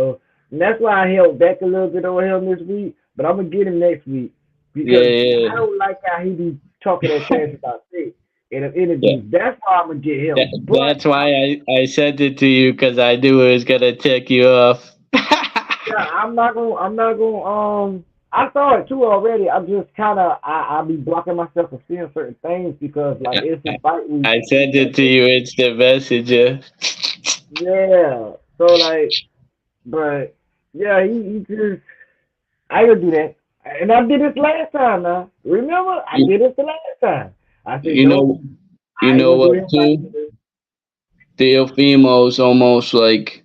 Speaker 1: that's why I held back a little bit on him this week. But I'm gonna get him next week
Speaker 2: Yeah,
Speaker 1: because
Speaker 2: yeah,
Speaker 1: I don't like how he be talking that trash about State in the
Speaker 2: yeah.
Speaker 1: interviews. That's why I'm gonna get him. But
Speaker 2: That's why I sent it to you because I knew it was gonna tick you off.
Speaker 1: yeah, I'm not gonna. I saw it too already. I'm just kind of. I be blocking myself from seeing certain things because like it's a fight week.
Speaker 2: I sent it to you instant messenger.
Speaker 1: Yeah. So like, but yeah, he just. I would do that, and I did this last time. Now remember, I
Speaker 2: You,
Speaker 1: did this the last time. I said
Speaker 2: you
Speaker 1: no,
Speaker 2: know, you
Speaker 1: I ain't
Speaker 2: know
Speaker 1: gonna do
Speaker 2: what
Speaker 1: him like
Speaker 2: too?
Speaker 1: this.
Speaker 2: Teofimo's almost like,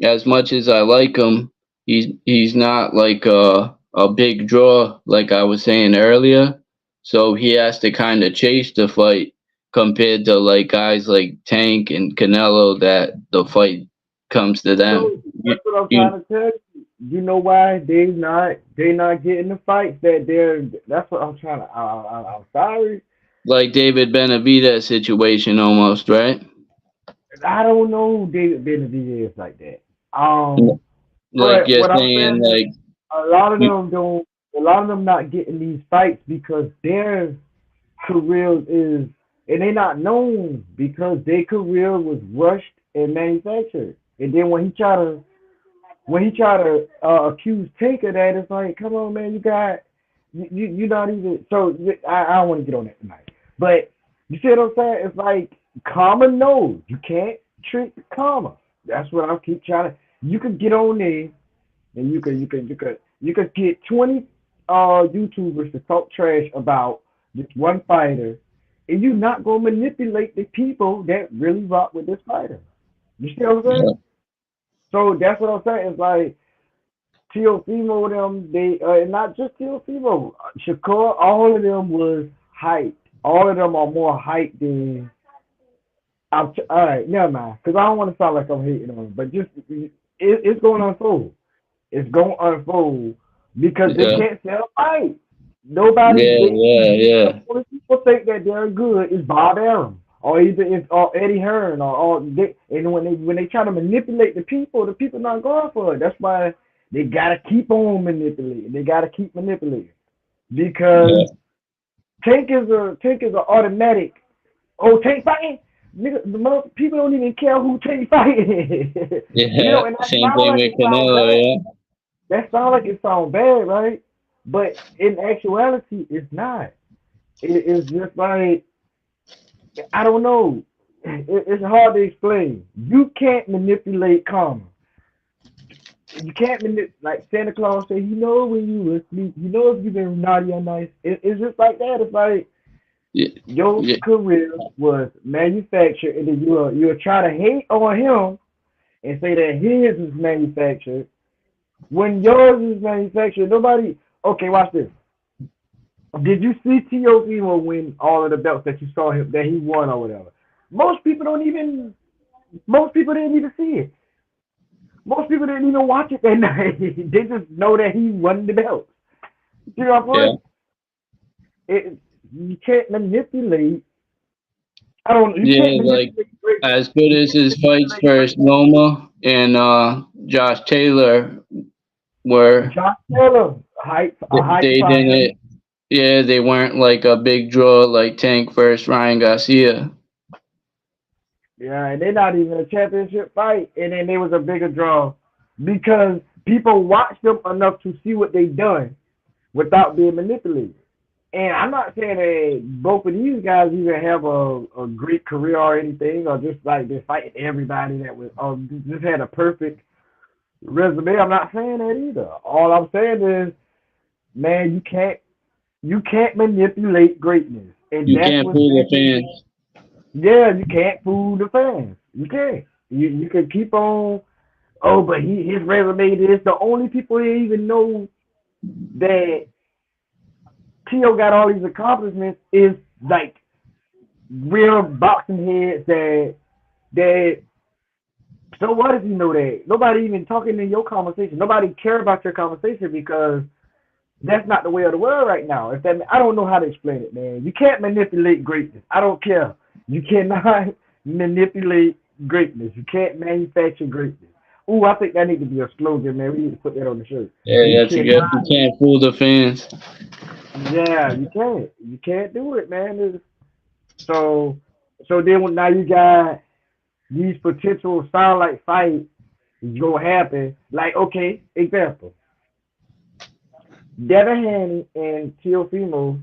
Speaker 2: as much as I like him, he's not like a big draw like I was saying earlier. So he has to kind of chase the fight compared to like guys like Tank and Canelo that the fight comes to them.
Speaker 1: So that's what I'm
Speaker 2: You
Speaker 1: trying to tell you. You know why they not getting the fights that they're. That's what I'm trying to. I'm sorry.
Speaker 2: like David Benavidez situation almost, right?
Speaker 1: I don't know who David Benavidez is like that. Um,
Speaker 2: Like
Speaker 1: but
Speaker 2: you're
Speaker 1: what I'm
Speaker 2: saying,
Speaker 1: saying is
Speaker 2: like
Speaker 1: a lot of
Speaker 2: you,
Speaker 1: them don't. A lot of them not getting these fights because their career is, and they not known because their career was rushed and manufactured. And then when he tried to accuse Tank of that, it's like, come on, man, you not even. So I don't want to get on that tonight, but you see what I'm saying? It's like karma knows you can't trick karma. That's what I keep trying to. You could get on there and you could get 20 YouTubers to talk trash about this one fighter, and you're not gonna manipulate the people that really rock with this fighter. You see what I'm saying?
Speaker 2: yeah,
Speaker 1: So that's what I'm saying. It's like Teofimo them, they and not just Teofimo, Shakur, all of them was hyped. All of them are more hyped than. All right, never mind, because I don't want to sound like I'm hating on them, but just it's going to unfold. It's going to unfold because they
Speaker 2: yeah,
Speaker 1: can't sell a fight. Nobody,
Speaker 2: yeah, yeah,
Speaker 1: the
Speaker 2: yeah,
Speaker 1: only people think that they're good is Bob Arum or either it's or Eddie Hearn or they, and when they try to manipulate the people not going for it. That's why they gotta keep on manipulating. They gotta keep manipulating because
Speaker 2: yeah,
Speaker 1: Tank is a automatic. Oh, Tank fighting. Nigga, most people don't even care who Tank fighting.
Speaker 2: yeah.
Speaker 1: And that
Speaker 2: Same
Speaker 1: sound
Speaker 2: thing
Speaker 1: like
Speaker 2: with
Speaker 1: it sounds
Speaker 2: Canelo,
Speaker 1: bad.
Speaker 2: yeah.
Speaker 1: That sound like it sounds bad, right? But in actuality, it's not. It's just like I don't know. It's hard to explain. You can't manipulate karma. You can't manipulate like Santa Claus said. You know when you were asleep. You know if you've been naughty or nice. It's just like that. It's like
Speaker 2: Yeah,
Speaker 1: your
Speaker 2: yeah,
Speaker 1: career was manufactured, and then you'll try to hate on him and say that his is manufactured when yours is manufactured. Nobody. Okay, watch this. Did you see Teofimo win all of the belts that you saw him that he won or whatever? Most people don't even. Most people didn't even see it. Most people didn't even watch it that night. They just know that he won the belt. You know what I'm
Speaker 2: yeah,
Speaker 1: saying? You can't manipulate. I don't. You
Speaker 2: yeah.
Speaker 1: can't
Speaker 2: Like
Speaker 1: manipulate greatness.
Speaker 2: as good
Speaker 1: You
Speaker 2: as
Speaker 1: can't
Speaker 2: his fights
Speaker 1: manipulate
Speaker 2: versus
Speaker 1: greatness.
Speaker 2: Loma and Josh Taylor were,
Speaker 1: Josh Taylor, a hype
Speaker 2: they
Speaker 1: fighter.
Speaker 2: didn't. Yeah, they weren't like a big draw like Tank versus Ryan Garcia.
Speaker 1: Yeah, and they're not even a championship fight. And then there was a bigger draw because people watched them enough to see what they done without being manipulated. And I'm not saying that both of these guys even have a great career or anything, or just like they're fighting everybody that was just had a perfect resume. I'm not saying that either. All I'm saying is, man, you can't manipulate greatness, and
Speaker 2: You
Speaker 1: that's
Speaker 2: can't
Speaker 1: what's
Speaker 2: fool the
Speaker 1: making.
Speaker 2: fans.
Speaker 1: Yeah, you can't fool the fans. You can't. You can keep on. Oh, but his resume is the only people that even know that Tio got all these accomplishments is like real boxing heads that. So what if you know that? Nobody even talking in your conversation. Nobody care about your conversation because that's not the way of the world right now. If that, I don't know how to explain it, man. You can't manipulate greatness. I don't care. You cannot manipulate greatness. You can't manufacture greatness. Ooh, I think that needs to be a slogan, man. We need to put that on the shirt. You
Speaker 2: Yeah, that's a good. You
Speaker 1: cannot.
Speaker 2: can't fool the fans.
Speaker 1: Yeah, you can't. You can't do it, man. So, so then now you got these potential starlight fights gonna happen. Like, okay, example. Devin Haney and Teofimo,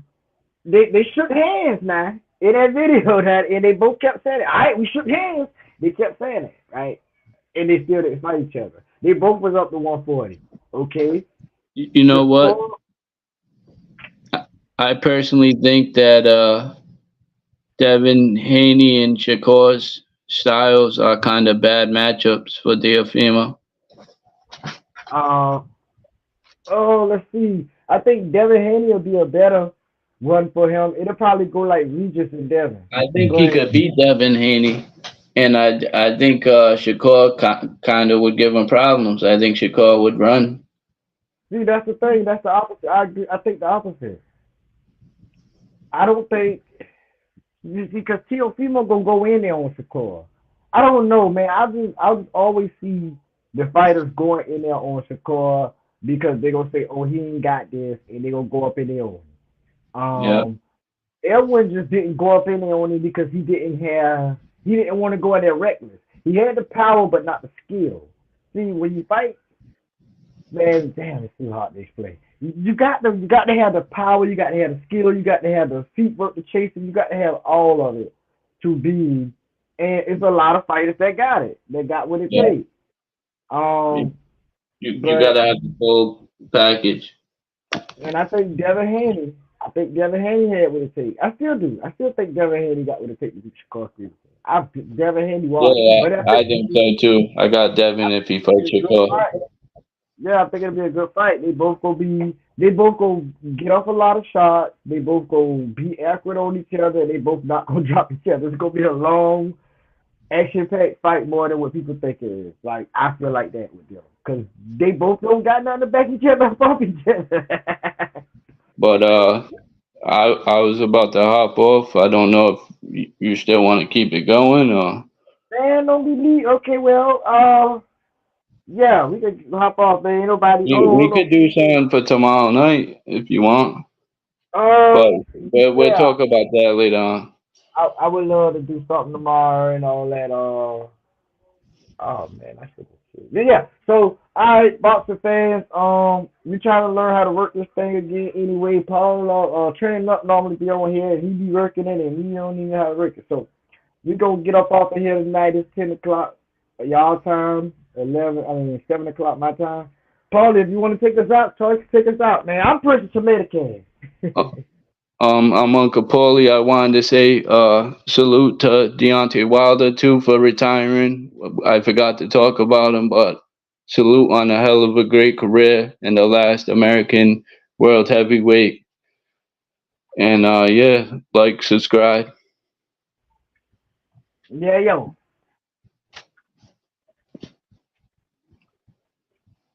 Speaker 1: they shook hands now in that video that and they both kept saying it. All right, we shook hands. They kept saying it, right? And they still didn't fight each other. They both was up to 140. Okay.
Speaker 2: You know what?
Speaker 1: Shakur,
Speaker 2: I personally think that Devin Haney and Shakur's styles are kind of bad matchups for Teofimo.
Speaker 1: Uh, oh, let's see. I think Devin Haney will be a better one for him. It'll probably go like Regis and Devin.
Speaker 2: I think he
Speaker 1: But
Speaker 2: could beat Devin Haney, and I think Shakur kind of would give him problems. I think Shakur would run.
Speaker 1: see, that's the thing. That's the opposite. I agree. I think the opposite. I don't think because Teofimo gonna go in there on Shakur. I don't know, man. I just always see the fighters going in there on Shakur because they're gonna say, "Oh, he ain't got this," and they're gonna go up in there on him.
Speaker 2: Yeah,
Speaker 1: Edwin just didn't go up in there on him because he didn't want to go in there reckless. He had the power but not the skill. See, when you fight, man, damn, it's too hard to explain. You got to have the power, you got to have the skill, you got to have the feet work to chase him, you got to have all of it to be. And it's a lot of fighters that got it, that got what it
Speaker 2: yeah.
Speaker 1: takes.
Speaker 2: You,
Speaker 1: Um,
Speaker 2: you
Speaker 1: but
Speaker 2: gotta have the full package.
Speaker 1: and I think Devin Haney had what it takes. I still do. I still think Devin Haney got what it takes to beat Shakur Stevenson. Devin Haney walked,
Speaker 2: Yeah,
Speaker 1: but I
Speaker 2: I
Speaker 1: think
Speaker 2: think so too. I got Devin if he
Speaker 1: it'll
Speaker 2: fights
Speaker 1: be a good
Speaker 2: Shakur.
Speaker 1: fight. Yeah, I think it'll be a good fight. They both go get off a lot of shots. They both go be accurate on each other. They both not gonna drop each other. It's gonna be a long, action-packed fight more than what people think it is. Like I feel like that with them because they both don't got nothing to back each other up off each other.
Speaker 2: But I was about to hop off. I don't know if you still want to keep it going or
Speaker 1: Man, don't be me. Okay, well, yeah, we could hop off, man. Ain't nobody. Oh,
Speaker 2: we
Speaker 1: hold on.
Speaker 2: could do something for tomorrow night if you want.
Speaker 1: Uh,
Speaker 2: But we'll
Speaker 1: yeah,
Speaker 2: talk about that later on.
Speaker 1: I would love to do something tomorrow and all that. Oh man, I should have. Yeah. So, all right, boxer fans. We trying to learn how to work this thing again. Anyway, Paul, training up normally be on here, and he be working it, and we don't even know how to work it. So we gonna get up off of here tonight. It's 10 o'clock y'all time. 7 o'clock my time. Paul, if you want to take us out, take us out, man. I'm pushing tomato can.
Speaker 2: Uh, I'm Uncle Paulie. I wanted to say salute to Deontay Wilder too for retiring. I forgot to talk about him, but salute on a hell of a great career and the last American world heavyweight. And yeah, like, subscribe.
Speaker 1: Yeah, yo.